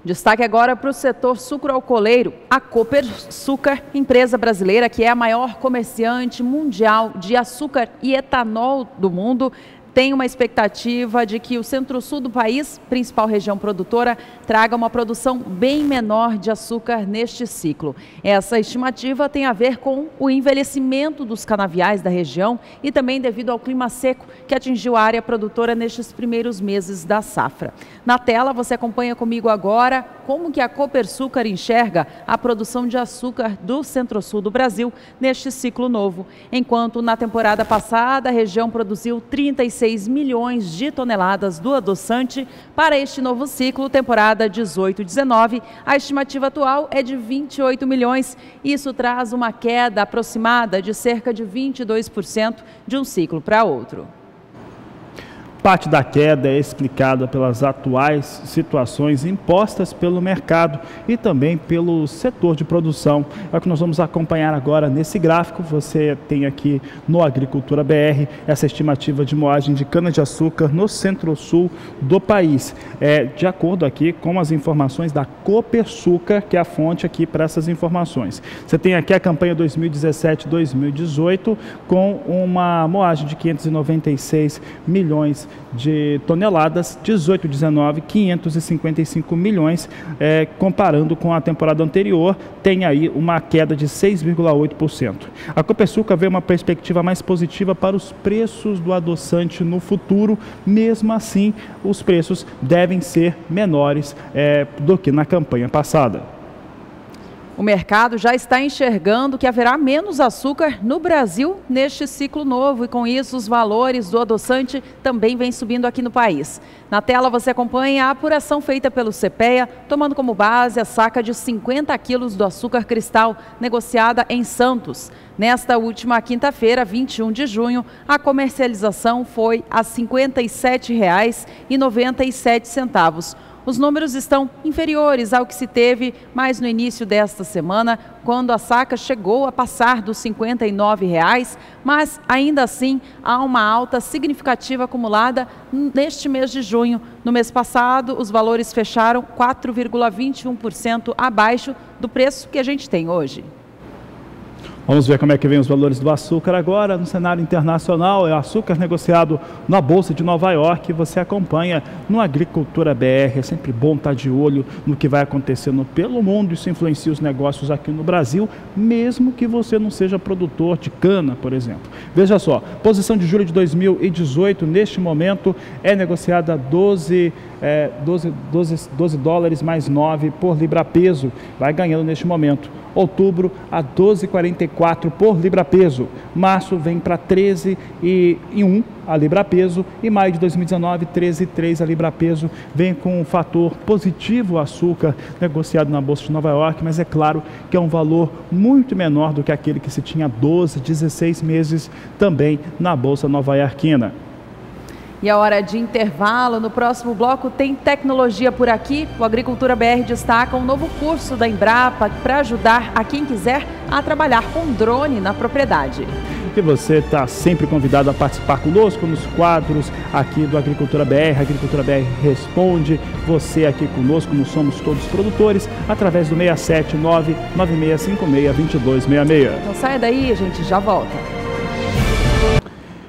Destaque agora para o setor sucroalcooleiro. A Copersucar, empresa brasileira que é a maior comerciante mundial de açúcar e etanol do mundo, tem uma expectativa de que o centro-sul do país, principal região produtora, traga uma produção bem menor de açúcar neste ciclo. Essa estimativa tem a ver com o envelhecimento dos canaviais da região e também devido ao clima seco que atingiu a área produtora nestes primeiros meses da safra. Na tela você acompanha comigo agora como que a Copersucar enxerga a produção de açúcar do centro-sul do Brasil neste ciclo novo. Enquanto na temporada passada a região produziu 36 milhões de toneladas do adoçante, para este novo ciclo, temporada 18-19, a estimativa atual é de 28 milhões. Isso traz uma queda aproximada de cerca de 22% de um ciclo para outro. Parte da queda é explicada pelas atuais situações impostas pelo mercado e também pelo setor de produção. É o que nós vamos acompanhar agora nesse gráfico. Você tem aqui no Agricultura BR essa estimativa de moagem de cana-de-açúcar no centro-sul do país. De acordo aqui com as informações da Copersucar, que é a fonte aqui para essas informações. Você tem aqui a campanha 2017-2018 com uma moagem de 596 milhões de toneladas, 18-19, 555 milhões, comparando com a temporada anterior, tem aí uma queda de 6,8%. A Copersucar vê uma perspectiva mais positiva para os preços do adoçante no futuro, mesmo assim, os preços devem ser menores do que na campanha passada. O mercado já está enxergando que haverá menos açúcar no Brasil neste ciclo novo e com isso os valores do adoçante também vêm subindo aqui no país. Na tela você acompanha a apuração feita pelo CPEA, tomando como base a saca de 50 quilos do açúcar cristal negociada em Santos. Nesta última quinta-feira, 21 de junho, a comercialização foi a R$ 57,97. Os números estão inferiores ao que se teve mais no início desta semana, quando a saca chegou a passar dos R$ 59,00, mas ainda assim há uma alta significativa acumulada neste mês de junho. No mês passado, os valores fecharam 4,21% abaixo do preço que a gente tem hoje. Vamos ver como é que vem os valores do açúcar agora no cenário internacional. É açúcar negociado na Bolsa de Nova York. Você acompanha no Agricultura BR. É sempre bom estar de olho no que vai acontecendo pelo mundo. Isso influencia os negócios aqui no Brasil, mesmo que você não seja produtor de cana, por exemplo. Veja só, posição de julho de 2018, neste momento, é negociada 12 dólares mais 9 por libra-peso. Vai ganhando neste momento. Outubro a 12,44 por libra-peso. Março vem para 13,1 a libra-peso e maio de 2019 13,3 a libra-peso. Vem com um fator positivo o açúcar negociado na Bolsa de Nova York, mas é claro que é um valor muito menor do que aquele que se tinha 12, 16 meses também na Bolsa nova-iorquina. E a hora de intervalo. No próximo bloco tem tecnologia por aqui. O Agricultura BR destaca um novo curso da Embrapa para ajudar a quem quiser a trabalhar com drone na propriedade. E você está sempre convidado a participar conosco nos quadros aqui do Agricultura BR. Agricultura BR Responde. Você aqui conosco, como somos todos produtores, através do 679-9656-2266. Não saia daí, a gente já volta.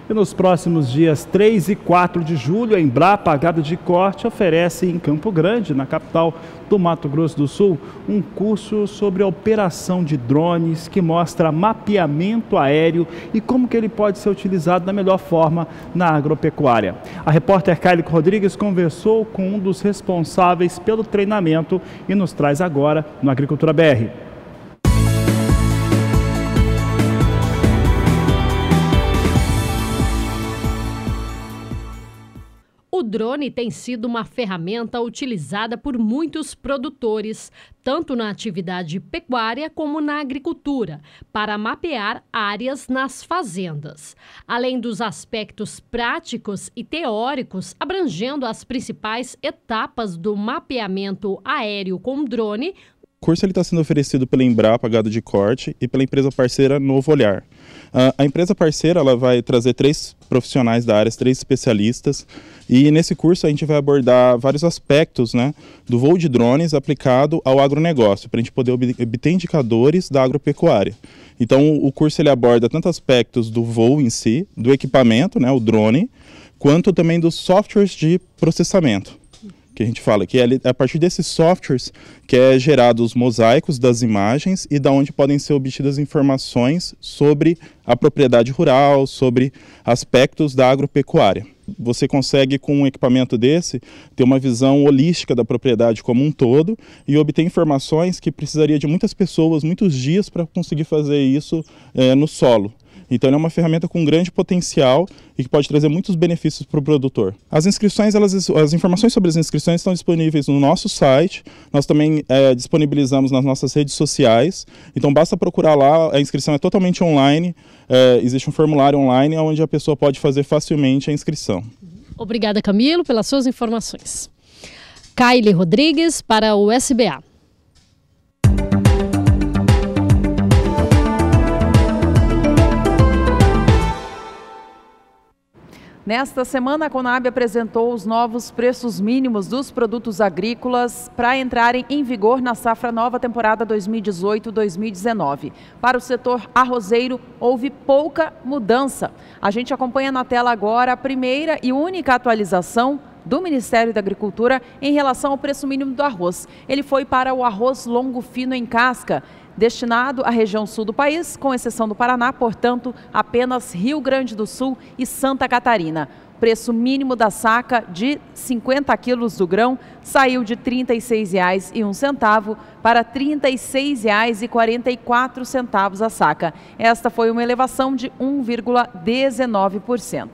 E nos próximos dias 3 e 4 de julho, a Embrapa Gado de Corte oferece em Campo Grande, na capital do Mato Grosso do Sul, um curso sobre a operação de drones que mostra mapeamento aéreo e como que ele pode ser utilizado da melhor forma na agropecuária. A repórter Kylie Rodrigues conversou com um dos responsáveis pelo treinamento e nos traz agora no Agricultura BR. O drone tem sido uma ferramenta utilizada por muitos produtores, tanto na atividade pecuária como na agricultura, para mapear áreas nas fazendas. Além dos aspectos práticos e teóricos, abrangendo as principais etapas do mapeamento aéreo com drone, o curso está sendo oferecido pela Embrapa Gado de Corte e pela empresa parceira Novo Olhar. A empresa parceira ela vai trazer 3 profissionais da área, 3 especialistas, e nesse curso a gente vai abordar vários aspectos, né, do voo de drones aplicado ao agronegócio, para a gente poder obter indicadores da agropecuária. Então o curso ele aborda tanto aspectos do voo em si, do equipamento, né, o drone, quanto também dos softwares de processamento. Que a gente fala que é a partir desses softwares que é gerado os mosaicos das imagens e da onde podem ser obtidas informações sobre a propriedade rural, sobre aspectos da agropecuária. Você consegue, com um equipamento desse, ter uma visão holística da propriedade como um todo e obter informações que precisaria de muitas pessoas, muitos dias para conseguir fazer isso no solo. Então, ele é uma ferramenta com grande potencial e que pode trazer muitos benefícios para o produtor. As inscrições, as informações sobre as inscrições estão disponíveis no nosso site. Nós também disponibilizamos nas nossas redes sociais. Então, basta procurar lá. A inscrição é totalmente online. Existe um formulário online onde a pessoa pode fazer facilmente a inscrição. Obrigada, Camilo, pelas suas informações. Kylie Rodrigues para o SBA. Nesta semana, a Conab apresentou os novos preços mínimos dos produtos agrícolas para entrarem em vigor na safra nova temporada 2018-2019. Para o setor arrozeiro, houve pouca mudança. A gente acompanha na tela agora a primeira e única atualização do Ministério da Agricultura em relação ao preço mínimo do arroz. Ele foi para o arroz longo fino em casca, destinado à região sul do país, com exceção do Paraná, portanto, apenas Rio Grande do Sul e Santa Catarina. Preço mínimo da saca de 50 quilos do grão saiu de R$ 36,01 para R$ 36,44 a saca. Esta foi uma elevação de 1,19%.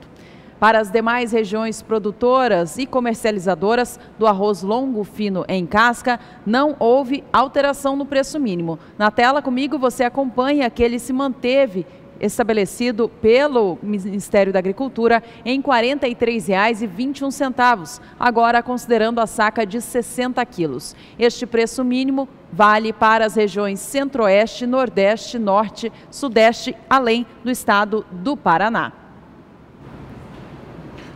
Para as demais regiões produtoras e comercializadoras do arroz longo fino em casca, não houve alteração no preço mínimo. Na tela comigo você acompanha que ele se manteve estabelecido pelo Ministério da Agricultura em R$ 43,21, agora considerando a saca de 60 quilos. Este preço mínimo vale para as regiões Centro-Oeste, Nordeste, Norte, Sudeste, além do estado do Paraná.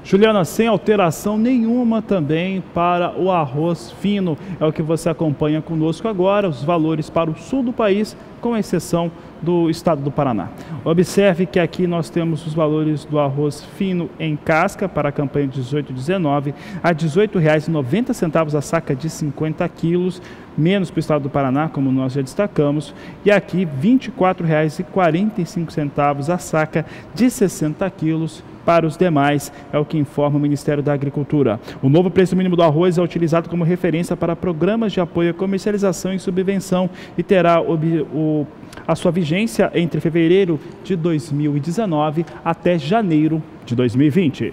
Juliana, sem alteração nenhuma também para o arroz fino. É o que você acompanha conosco agora, os valores para o sul do país, com exceção do estado do Paraná. Observe que aqui nós temos os valores do arroz fino em casca para a campanha 18/19 a R$ 18,90 a saca de 50 quilos, menos para o estado do Paraná, como nós já destacamos, e aqui R$ 24,45 a saca de 60 quilos para os demais, é o que informa o Ministério da Agricultura. O novo preço mínimo do arroz é utilizado como referência para programas de apoio à comercialização e subvenção e terá a sua vigência entre fevereiro de 2019 até janeiro de 2020.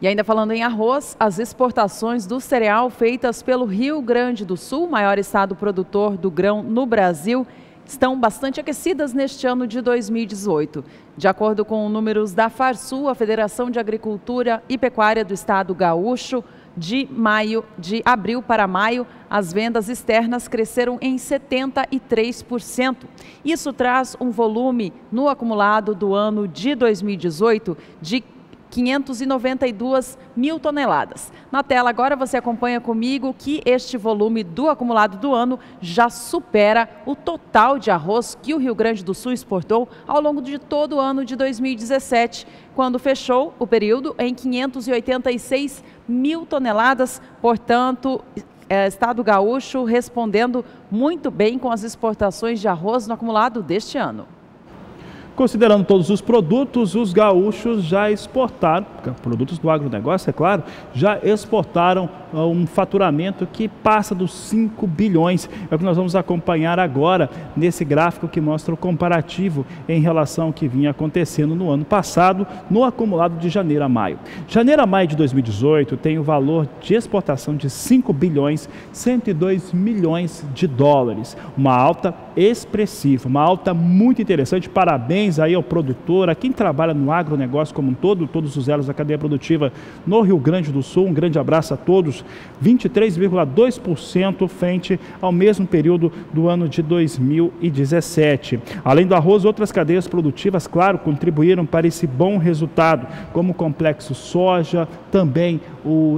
E ainda falando em arroz, as exportações do cereal feitas pelo Rio Grande do Sul, maior estado produtor do grão no Brasil, estão bastante aquecidas neste ano de 2018. De acordo com números da Farsul, a Federação de Agricultura e Pecuária do Estado Gaúcho, de abril para maio, as vendas externas cresceram em 73%. Isso traz um volume no acumulado do ano de 2018 de 592 mil toneladas. Na tela agora você acompanha comigo que este volume do acumulado do ano já supera o total de arroz que o Rio Grande do Sul exportou ao longo de todo o ano de 2017, quando fechou o período em 586 mil toneladas. Portanto, Estado Gaúcho respondendo muito bem com as exportações de arroz no acumulado deste ano. Considerando todos os produtos, os gaúchos já exportaram, produtos do agronegócio, é claro, já exportaram um faturamento que passa dos 5 bilhões. É o que nós vamos acompanhar agora nesse gráfico que mostra o comparativo em relação ao que vinha acontecendo no ano passado, no acumulado de janeiro a maio. Janeiro a maio de 2018 tem o valor de exportação de 5 bilhões 102 milhões de dólares. Uma alta expressiva, uma alta muito interessante. Parabéns aí ao produtor, a quem trabalha no agronegócio como um todo, todos os elos da cadeia produtiva no Rio Grande do Sul. Um grande abraço a todos. 23,2% frente ao mesmo período do ano de 2017. Além do arroz, outras cadeias produtivas, claro, contribuíram para esse bom resultado, como o complexo soja, também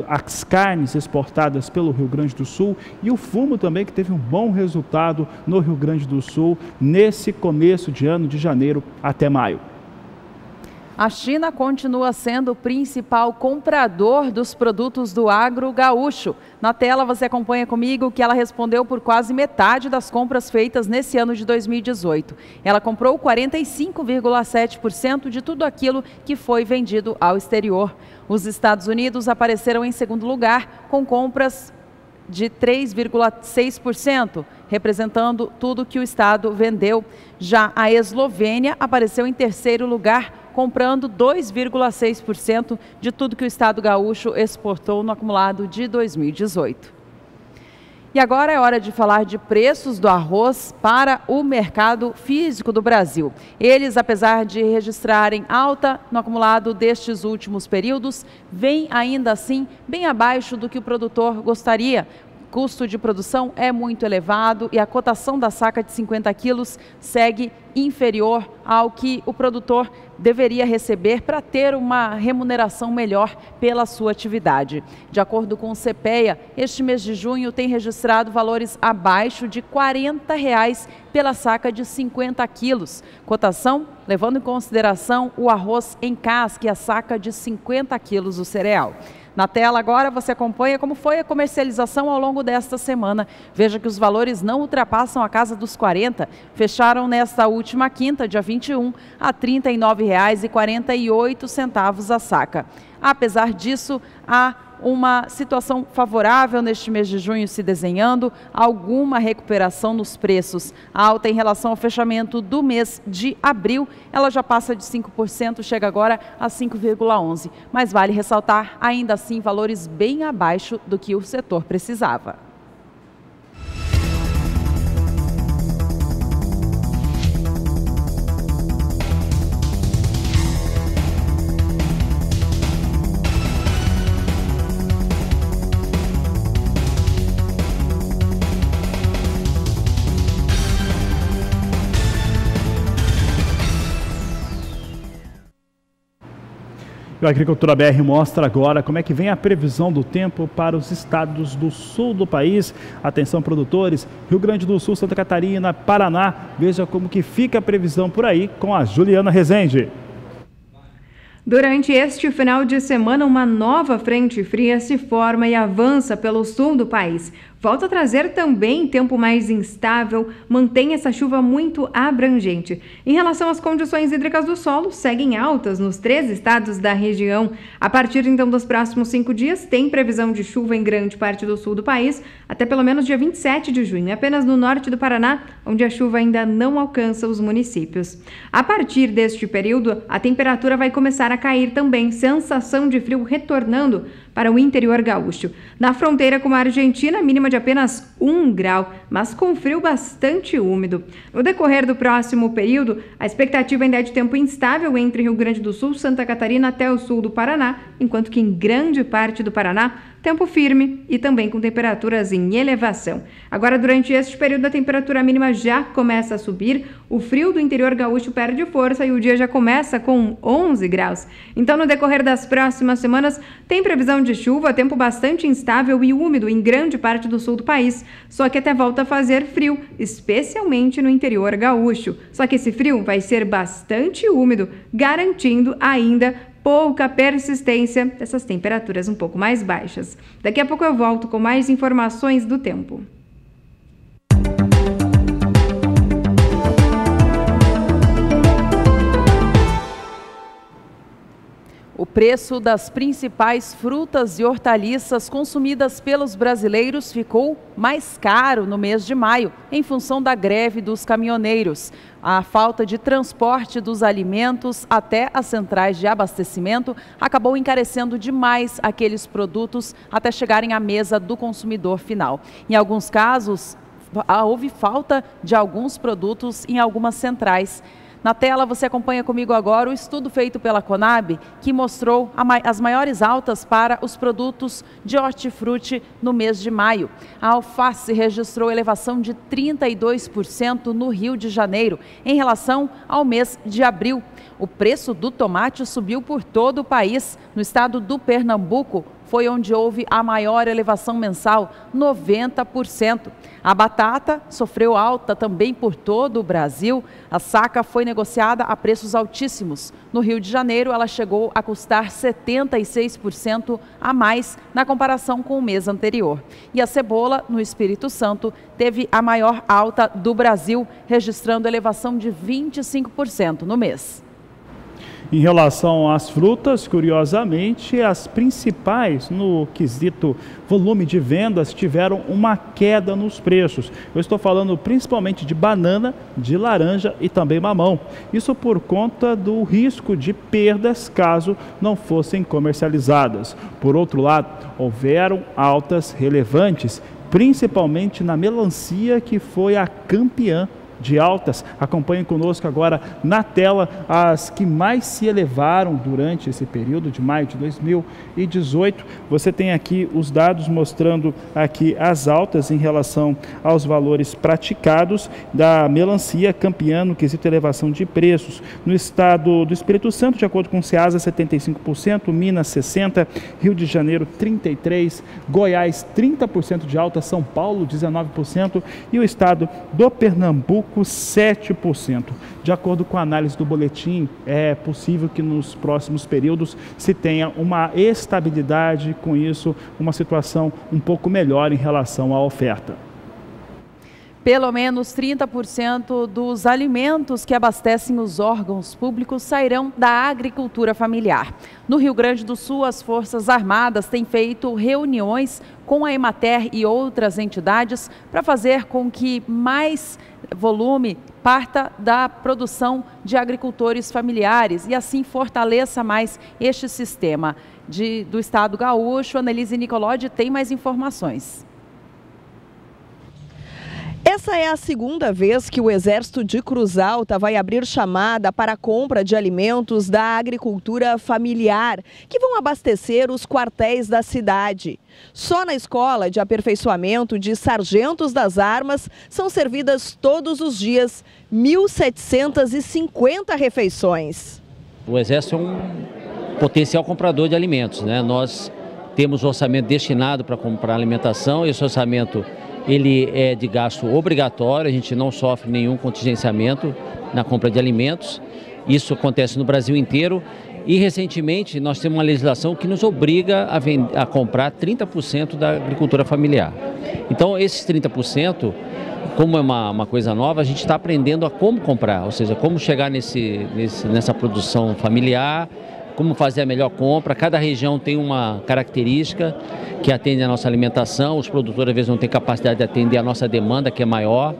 as carnes exportadas pelo Rio Grande do Sul e o fumo também, que teve um bom resultado no Rio Grande do Sul nesse começo de ano de janeiro até maio. A China continua sendo o principal comprador dos produtos do agro gaúcho. Na tela você acompanha comigo que ela respondeu por quase metade das compras feitas nesse ano de 2018. Ela comprou 45,7% de tudo aquilo que foi vendido ao exterior. Os Estados Unidos apareceram em segundo lugar com compras de 3,6%, representando tudo que o estado vendeu. Já a Eslovênia apareceu em terceiro lugar, comprando 2,6% de tudo que o estado gaúcho exportou no acumulado de 2018. E agora é hora de falar de preços do arroz para o mercado físico do Brasil. Eles, apesar de registrarem alta no acumulado destes últimos períodos, vêm ainda assim bem abaixo do que o produtor gostaria. O custo de produção é muito elevado e a cotação da saca de 50 quilos segue inferior ao que o produtor deveria receber para ter uma remuneração melhor pela sua atividade. De acordo com o CPEA, este mês de junho tem registrado valores abaixo de R$ 40 pela saca de 50 quilos. Cotação levando em consideração o arroz em casca e a saca de 50 quilos do cereal. Na tela agora você acompanha como foi a comercialização ao longo desta semana. Veja que os valores não ultrapassam a casa dos 40, fecharam nesta última quinta, dia 21, a R$ 39,48 a saca. Apesar disso, há uma situação favorável neste mês de junho se desenhando, alguma recuperação nos preços. A alta em relação ao fechamento do mês de abril, ela já passa de 5%, chega agora a 5,11%. Mas vale ressaltar, ainda assim, valores bem abaixo do que o setor precisava. A Agricultura BR mostra agora como é que vem a previsão do tempo para os estados do sul do país. Atenção, produtores, Rio Grande do Sul, Santa Catarina, Paraná. Veja como que fica a previsão por aí com a Juliana Rezende. Durante este final de semana, uma nova frente fria se forma e avança pelo sul do país. Volta a trazer também tempo mais instável, mantém essa chuva muito abrangente. Em relação às condições hídricas do solo, seguem altas nos 3 estados da região. A partir então dos próximos 5 dias, tem previsão de chuva em grande parte do sul do país, até pelo menos dia 27 de junho, apenas no norte do Paraná, onde a chuva ainda não alcança os municípios. A partir deste período, a temperatura vai começar a cair também, sensação de frio retornando para o interior gaúcho. Na fronteira com a Argentina, mínima de apenas 1 grau, mas com frio bastante úmido. No decorrer do próximo período, a expectativa ainda é de tempo instável entre Rio Grande do Sul, Santa Catarina até o sul do Paraná, enquanto que em grande parte do Paraná, tempo firme e também com temperaturas em elevação. Agora, durante este período, a temperatura mínima já começa a subir, o frio do interior gaúcho perde força e o dia já começa com 11 graus. Então, no decorrer das próximas semanas, tem previsão de chuva, tempo bastante instável e úmido em grande parte do sul do país, só que até volta a fazer frio, especialmente no interior gaúcho. Só que esse frio vai ser bastante úmido, garantindo ainda pouca persistência dessas temperaturas um pouco mais baixas. Daqui a pouco eu volto com mais informações do tempo. O preço das principais frutas e hortaliças consumidas pelos brasileiros ficou mais caro no mês de maio, em função da greve dos caminhoneiros. A falta de transporte dos alimentos até as centrais de abastecimento acabou encarecendo demais aqueles produtos até chegarem à mesa do consumidor final. Em alguns casos, houve falta de alguns produtos em algumas centrais. Na tela você acompanha comigo agora o estudo feito pela Conab, que mostrou as maiores altas para os produtos de hortifruti no mês de maio. A alface registrou elevação de 32% no Rio de Janeiro, em relação ao mês de abril. O preço do tomate subiu por todo o país. No estado do Pernambuco, foi onde houve a maior elevação mensal, 90%. A batata sofreu alta também por todo o Brasil. A saca foi negociada a preços altíssimos. No Rio de Janeiro, ela chegou a custar 76% a mais na comparação com o mês anterior. E a cebola, no Espírito Santo, teve a maior alta do Brasil, registrando elevação de 25% no mês. Em relação às frutas, curiosamente, as principais no quesito volume de vendas tiveram uma queda nos preços. Eu estou falando principalmente de banana, de laranja e também mamão. Isso por conta do risco de perdas caso não fossem comercializadas. Por outro lado, houveram altas relevantes, principalmente na melancia, que foi a campeã de altas. Acompanhem conosco agora na tela as que mais se elevaram durante esse período de maio de 2018. Você tem aqui os dados mostrando aqui as altas em relação aos valores praticados da melancia campeã no quesito elevação de preços. No estado do Espírito Santo, de acordo com o Ceasa, 75%, Minas 60%, Rio de Janeiro 33%, Goiás 30% de alta, São Paulo 19% e o estado do Pernambuco 7%. De acordo com a análise do boletim, é possível que nos próximos períodos se tenha uma estabilidade, com isso, uma situação um pouco melhor em relação à oferta. Pelo menos 30% dos alimentos que abastecem os órgãos públicos sairão da agricultura familiar. No Rio Grande do Sul, as Forças Armadas têm feito reuniões com a Emater e outras entidades para fazer com que mais volume parta da produção de agricultores familiares e assim fortaleça mais este sistema. Do estado gaúcho, Annelise Nicolodi tem mais informações. Essa é a segunda vez que o Exército de Cruz Alta vai abrir chamada para a compra de alimentos da agricultura familiar, que vão abastecer os quartéis da cidade. Só na Escola de Aperfeiçoamento de Sargentos das Armas são servidas todos os dias 1.750 refeições. O Exército potencial comprador de alimentos, né? Nós temos um orçamento destinado para comprar alimentação. Esse orçamento ele é de gasto obrigatório, a gente não sofre nenhum contingenciamento na compra de alimentos. Isso acontece no Brasil inteiro e recentemente nós temos uma legislação que nos obriga a comprar 30% da agricultura familiar. Então esses 30%, como é uma coisa nova, a gente está aprendendo a como comprar, ou seja, como chegar nessa produção familiar, como fazer a melhor compra. Cada região tem uma característica que atende à nossa alimentação, os produtores às vezes não têm capacidade de atender a nossa demanda, que é maior.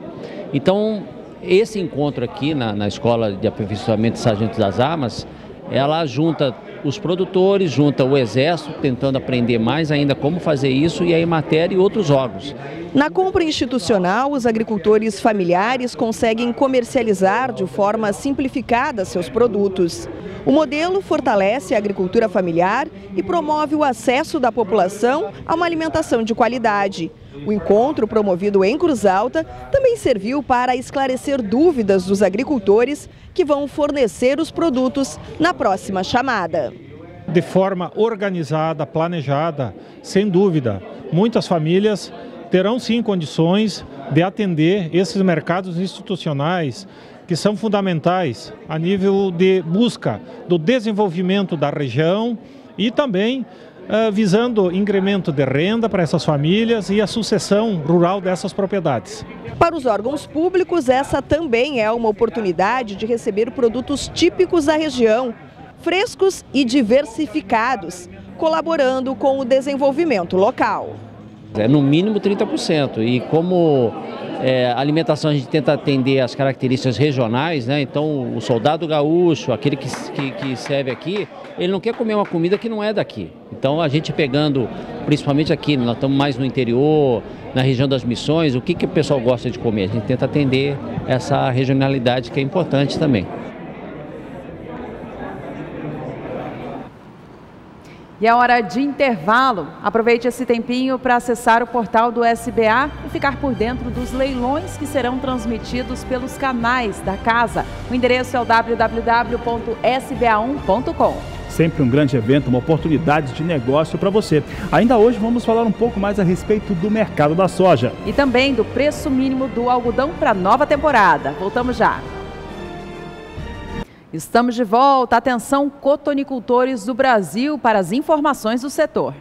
Então, esse encontro aqui na Escola de Aperfeiçoamento de Sargentos das Armas, ela junta os produtores, junta o Exército, tentando aprender mais ainda como fazer isso, e a Emater e outros órgãos. Na compra institucional, os agricultores familiares conseguem comercializar de forma simplificada seus produtos. O modelo fortalece a agricultura familiar e promove o acesso da população a uma alimentação de qualidade. O encontro, promovido em Cruz Alta, também serviu para esclarecer dúvidas dos agricultores que vão fornecer os produtos na próxima chamada. De forma organizada, planejada, sem dúvida, muitas famílias terão sim condições de atender esses mercados institucionais que são fundamentais a nível de busca do desenvolvimento da região e também visando incremento de renda para essas famílias e a sucessão rural dessas propriedades. Para os órgãos públicos, essa também é uma oportunidade de receber produtos típicos da região, frescos e diversificados, colaborando com o desenvolvimento local. É no mínimo 30%, e como a alimentação a gente tenta atender as características regionais, né? Então o soldado gaúcho, aquele que serve aqui, ele não quer comer uma comida que não é daqui. Então a gente pegando, principalmente aqui, nós estamos mais no interior, na região das Missões, o que o pessoal gosta de comer? A gente tenta atender essa regionalidade que é importante também. E é hora de intervalo. Aproveite esse tempinho para acessar o portal do SBA e ficar por dentro dos leilões que serão transmitidos pelos canais da casa. O endereço é o www.sba1.com. Sempre um grande evento, uma oportunidade de negócio para você. Ainda hoje vamos falar um pouco mais a respeito do mercado da soja. E também do preço mínimo do algodão para a nova temporada. Voltamos já. Estamos de volta. Atenção, cotonicultores do Brasil, para as informações do setor.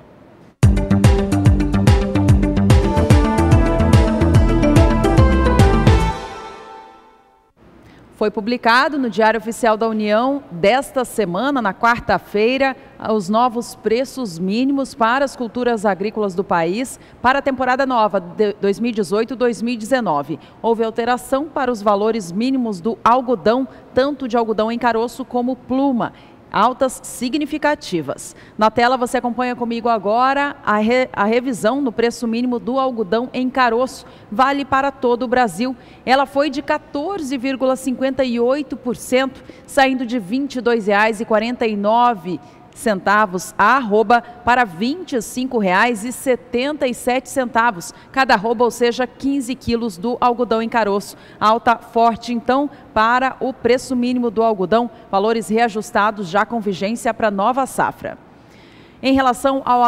Foi publicado no Diário Oficial da União desta semana, na quarta-feira, os novos preços mínimos para as culturas agrícolas do país para a temporada nova de 2018-2019. Houve alteração para os valores mínimos do algodão, tanto de algodão em caroço como pluma. Altas significativas. Na tela você acompanha comigo agora a revisão no preço mínimo do algodão em caroço. Vale para todo o Brasil. Ela foi de 14,58%, saindo de R$ 22,49 a arroba para R$ 25,77 cada arroba, ou seja, 15 quilos do algodão em caroço. Alta forte, então, para o preço mínimo do algodão, valores reajustados já com vigência para nova safra. Em relação ao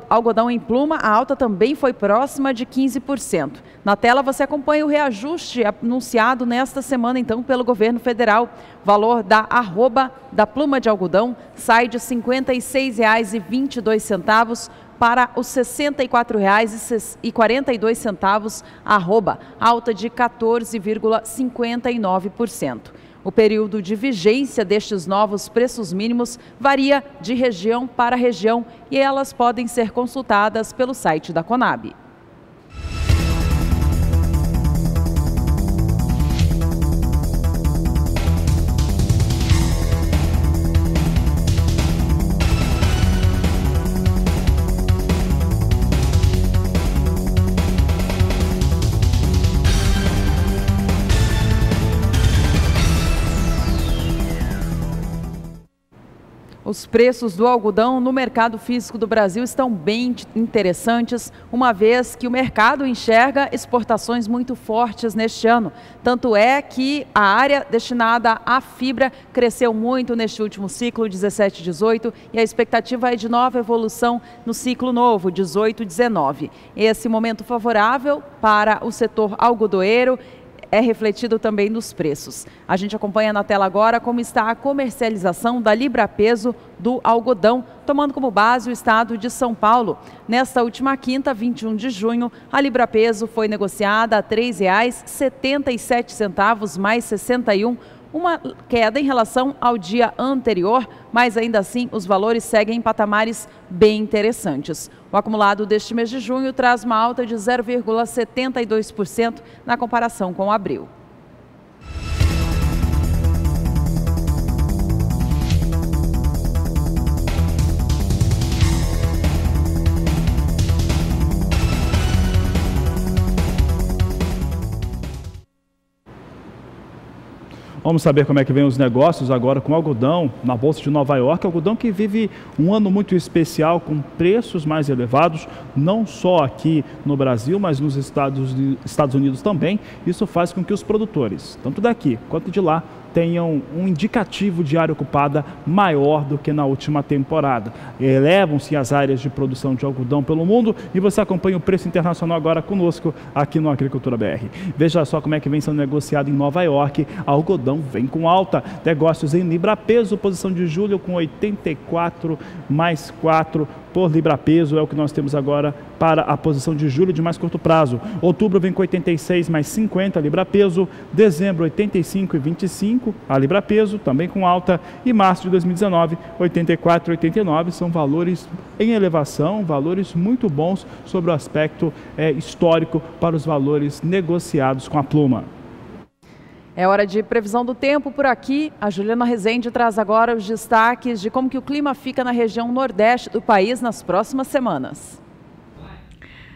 algodão em pluma, a alta também foi próxima de 15%. Na tela você acompanha o reajuste anunciado nesta semana, então, pelo governo federal. Valor da arroba da pluma de algodão sai de R$ 56,22 para os R$ 64,42 arroba, alta de 14,59%. O período de vigência destes novos preços mínimos varia de região para região e elas podem ser consultadas pelo site da Conab. Os preços do algodão no mercado físico do Brasil estão bem interessantes, uma vez que o mercado enxerga exportações muito fortes neste ano. Tanto é que a área destinada à fibra cresceu muito neste último ciclo, 17-18, e a expectativa é de nova evolução no ciclo novo, 18-19. Esse momento favorável para o setor algodoeiro é refletido também nos preços. A gente acompanha na tela agora como está a comercialização da libra-peso do algodão, tomando como base o estado de São Paulo. Nesta última quinta, 21 de junho, a libra-peso foi negociada a R$ 3,77 mais 61, uma queda em relação ao dia anterior, mas ainda assim os valores seguem em patamares bem interessantes. O acumulado deste mês de junho traz uma alta de 0,72% na comparação com abril. Vamos saber como é que vem os negócios agora com algodão na Bolsa de Nova York. Algodão que vive um ano muito especial, com preços mais elevados, não só aqui no Brasil, mas nos Estados Unidos também. Isso faz com que os produtores, tanto daqui quanto de lá, tenham um indicativo de área ocupada maior do que na última temporada. Elevam-se as áreas de produção de algodão pelo mundo e você acompanha o preço internacional agora conosco aqui no Agricultura BR. Veja só como é que vem sendo negociado em Nova York. Algodão vem com alta. Negócios em libra-peso, posição de julho com 84 mais 4 por libra-peso, é o que nós temos agora para a posição de julho de mais curto prazo. Outubro vem com 86 mais 50 libra-peso, dezembro 85,25 a libra-peso, também com alta, e março de 2019 84,89, são valores em elevação, valores muito bons sobre o aspecto histórico para os valores negociados com a pluma. É hora de previsão do tempo por aqui. A Juliana Rezende traz agora os destaques de como que o clima fica na região nordeste do país nas próximas semanas.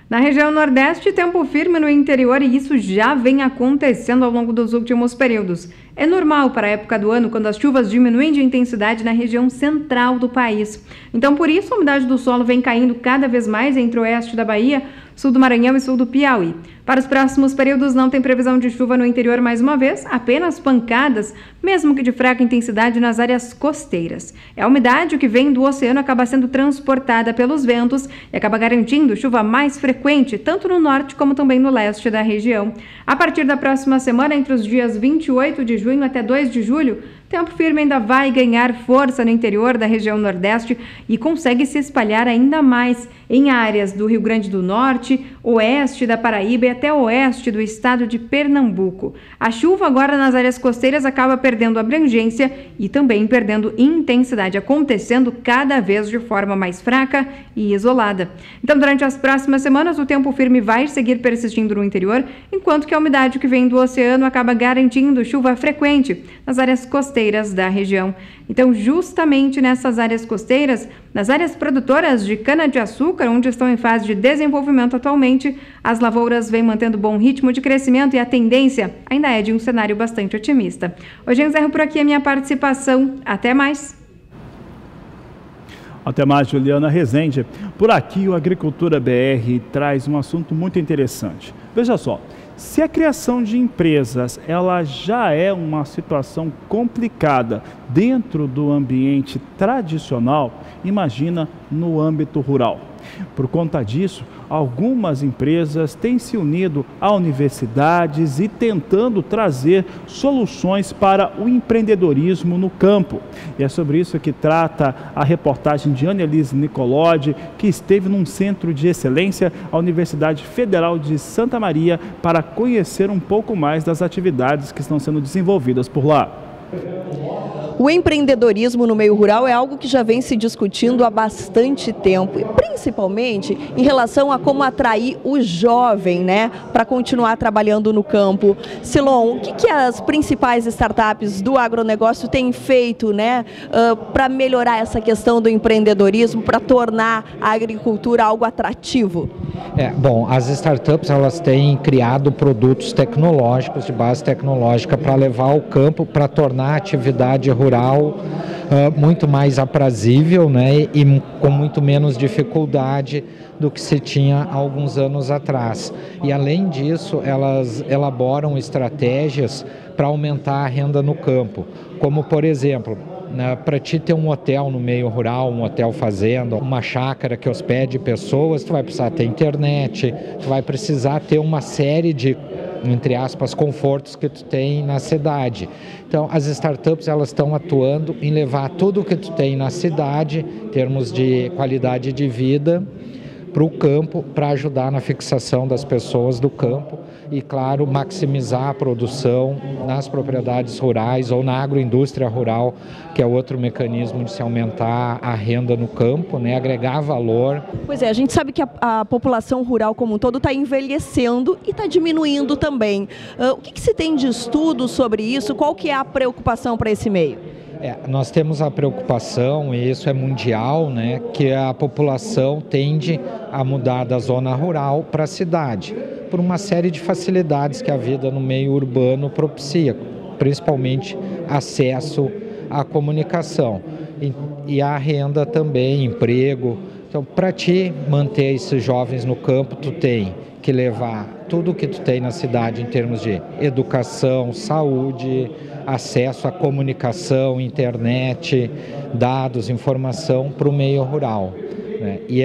Na região nordeste, tempo firme no interior e isso já vem acontecendo ao longo dos últimos períodos. É normal para a época do ano quando as chuvas diminuem de intensidade na região central do país. Então, por isso, a umidade do solo vem caindo cada vez mais entre o oeste da Bahia, sul do Maranhão e sul do Piauí. Para os próximos períodos não tem previsão de chuva no interior mais uma vez, apenas pancadas, mesmo que de fraca intensidade nas áreas costeiras. É a umidade que vem do oceano acaba sendo transportada pelos ventos e acaba garantindo chuva mais frequente, tanto no norte como também no leste da região. A partir da próxima semana, entre os dias 28 de junho até 2 de julho, tempo firme ainda vai ganhar força no interior da região nordeste e consegue se espalhar ainda mais em áreas do Rio Grande do Norte, oeste da Paraíba e até oeste do estado de Pernambuco. A chuva agora nas áreas costeiras acaba perdendo abrangência e também perdendo intensidade, acontecendo cada vez de forma mais fraca e isolada. Então, durante as próximas semanas, o tempo firme vai seguir persistindo no interior, enquanto que a umidade que vem do oceano acaba garantindo chuva frequente nas áreas costeiras da região. Então, justamente nessas áreas costeiras, nas áreas produtoras de cana-de-açúcar, onde estão em fase de desenvolvimento atualmente, as lavouras vêm mantendo bom ritmo de crescimento e a tendência ainda é de um cenário bastante otimista. Hoje eu encerro por aqui a minha participação. Até mais! Até mais, Juliana Rezende. Por aqui, o Agricultura BR traz um assunto muito interessante. Veja só, se a criação de empresas ela já é uma situação complicada dentro do ambiente tradicional, imagina no âmbito rural. Por conta disso, algumas empresas têm se unido a universidades e tentando trazer soluções para o empreendedorismo no campo. E é sobre isso que trata a reportagem de Annelise Nicolodi, que esteve num centro de excelência, a Universidade Federal de Santa Maria, para conhecer um pouco mais das atividades que estão sendo desenvolvidas por lá. O empreendedorismo no meio rural é algo que já vem se discutindo há bastante tempo, e principalmente em relação a como atrair o jovem, para continuar trabalhando no campo. Silon, o que as principais startups do agronegócio têm feito, para melhorar essa questão do empreendedorismo, para tornar a agricultura algo atrativo? Bom, as startups elas têm criado produtos tecnológicos, de base tecnológica, para levar ao campo, para tornar a atividade rural rural muito mais aprazível, né, e com muito menos dificuldade do que se tinha há alguns anos atrás. E além disso, elas elaboram estratégias para aumentar a renda no campo, como por exemplo, para ti ter um hotel no meio rural, um hotel fazenda, uma chácara que hospede pessoas, tu vai precisar ter internet, tu vai precisar ter uma série de, entre aspas, confortos que tu tem na cidade. Então, as startups, elas estão atuando em levar tudo o que tu tem na cidade, em termos de qualidade de vida, para o campo, para ajudar na fixação das pessoas do campo e, claro, maximizar a produção nas propriedades rurais ou na agroindústria rural, que é outro mecanismo de se aumentar a renda no campo, né, agregar valor. Pois é, a gente sabe que a população rural como um todo está envelhecendo e está diminuindo também. O que se tem de estudo sobre isso? Qual que é a preocupação para esse meio? Nós temos a preocupação, e isso é mundial, né, que a população tende a mudar da zona rural para a cidade, por uma série de facilidades que a vida no meio urbano propicia, principalmente acesso à comunicação e à renda também, emprego. Então, para te manter esses jovens no campo, tu tem que levar tudo o que tu tem na cidade em termos de educação, saúde, acesso à comunicação, internet, dados, informação para o meio rural, né? E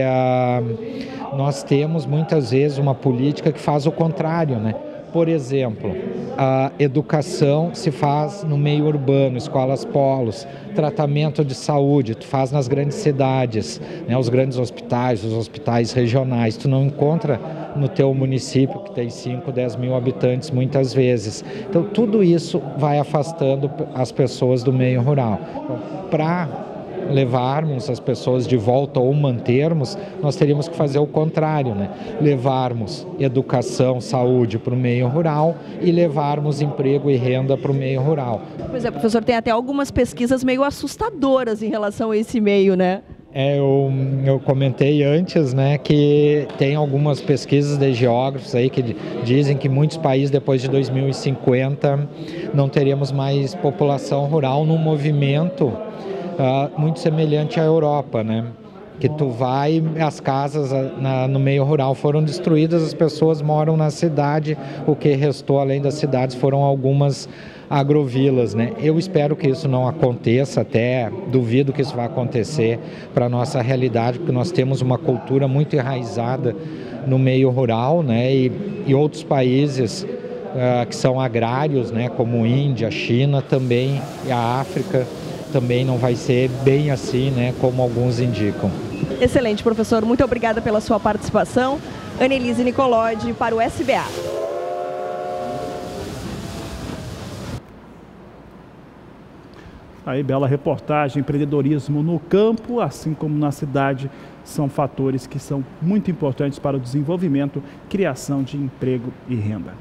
nós temos muitas vezes uma política que faz o contrário, né? Por exemplo, a educação se faz no meio urbano, escolas polos, tratamento de saúde, tu faz nas grandes cidades, né, os grandes hospitais, os hospitais regionais, tu não encontra no teu município que tem 5, 10 mil habitantes muitas vezes. Então tudo isso vai afastando as pessoas do meio rural. Então, para levarmos as pessoas de volta ou mantermos, nós teríamos que fazer o contrário, né? Levarmos educação, saúde para o meio rural e levarmos emprego e renda para o meio rural. Pois é, professor, tem até algumas pesquisas meio assustadoras em relação a esse meio, né? Eu comentei antes, né, que tem algumas pesquisas de geógrafos aí que dizem que muitos países depois de 2050 não teremos mais população rural num movimento muito semelhante à Europa, né? Que tu vai, as casas no meio rural foram destruídas, as pessoas moram na cidade, o que restou além das cidades foram algumas agrovilas, né? Eu espero que isso não aconteça, até duvido que isso vai acontecer para a nossa realidade, porque nós temos uma cultura muito enraizada no meio rural, né? E outros países que são agrários, né? Como Índia, China também, e a África também não vai ser bem assim, né, como alguns indicam. Excelente, professor. Muito obrigada pela sua participação. Annelise Nicolodi para o SBA. Aí, bela reportagem. Empreendedorismo no campo, assim como na cidade, são fatores que são muito importantes para o desenvolvimento, criação de emprego e renda.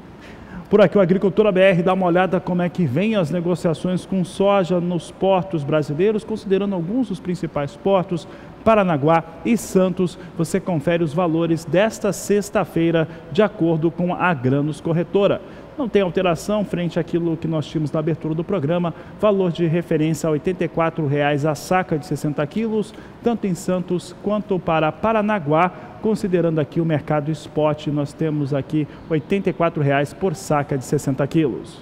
Por aqui, o Agricultura BR dá uma olhada como é que vem as negociações com soja nos portos brasileiros, considerando alguns dos principais portos, Paranaguá e Santos. Você confere os valores desta sexta-feira, de acordo com a Agranos Corretora. Não tem alteração frente àquilo que nós tínhamos na abertura do programa. Valor de referência R$ 84,00 a saca de 60 quilos, tanto em Santos quanto para Paranaguá. Considerando aqui o mercado spot, nós temos aqui R$ 84,00 por saca de 60 quilos.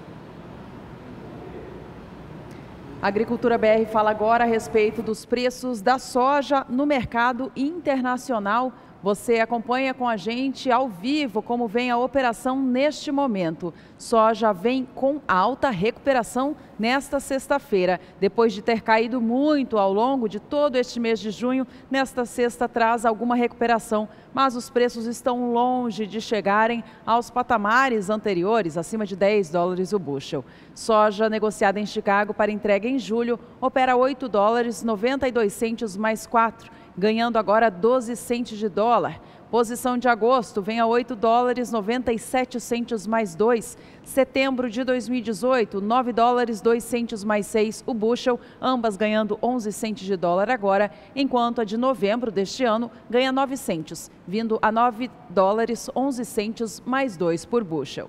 A Agricultura BR fala agora a respeito dos preços da soja no mercado internacional. Você acompanha com a gente ao vivo como vem a operação neste momento. Soja vem com alta recuperação nesta sexta-feira. Depois de ter caído muito ao longo de todo este mês de junho, nesta sexta traz alguma recuperação, mas os preços estão longe de chegarem aos patamares anteriores, acima de $10 o bushel. Soja negociada em Chicago para entrega em julho opera $8,92 mais 4. Ganhando agora 12 centes de dólar. Posição de agosto vem a $8,97 mais 2. Setembro de 2018, $9,02 mais 6 o bushel, ambas ganhando 11 centes de dólar agora, enquanto a de novembro deste ano ganha 9 centes, vindo a $9,11 mais 2 por bushel.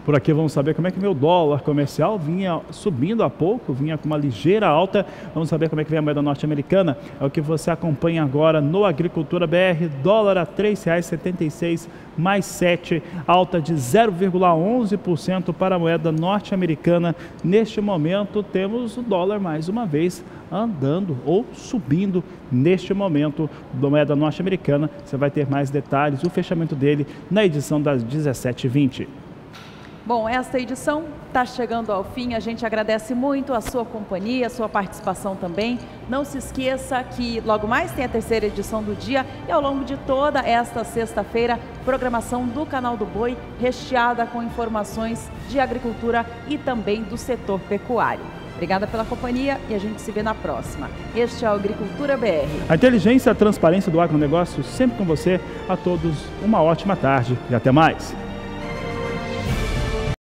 Por aqui vamos saber como é que meu dólar comercial vinha subindo há pouco, vinha com uma ligeira alta. Vamos saber como é que vem a moeda norte-americana. É o que você acompanha agora no Agricultura BR. Dólar a R$ 3,76 mais 7, alta de 0,11% para a moeda norte-americana. Neste momento temos o dólar mais uma vez andando ou subindo neste momento da moeda norte-americana. Você vai ter mais detalhes, o fechamento dele na edição das 17h20. Bom, esta edição está chegando ao fim. A gente agradece muito a sua companhia, a sua participação também. Não se esqueça que logo mais tem a terceira edição do dia e ao longo de toda esta sexta-feira, programação do Canal do Boi recheada com informações de agricultura e também do setor pecuário. Obrigada pela companhia e a gente se vê na próxima. Este é o Agricultura BR. A inteligência e a transparência do agronegócio sempre com você. A todos uma ótima tarde e até mais.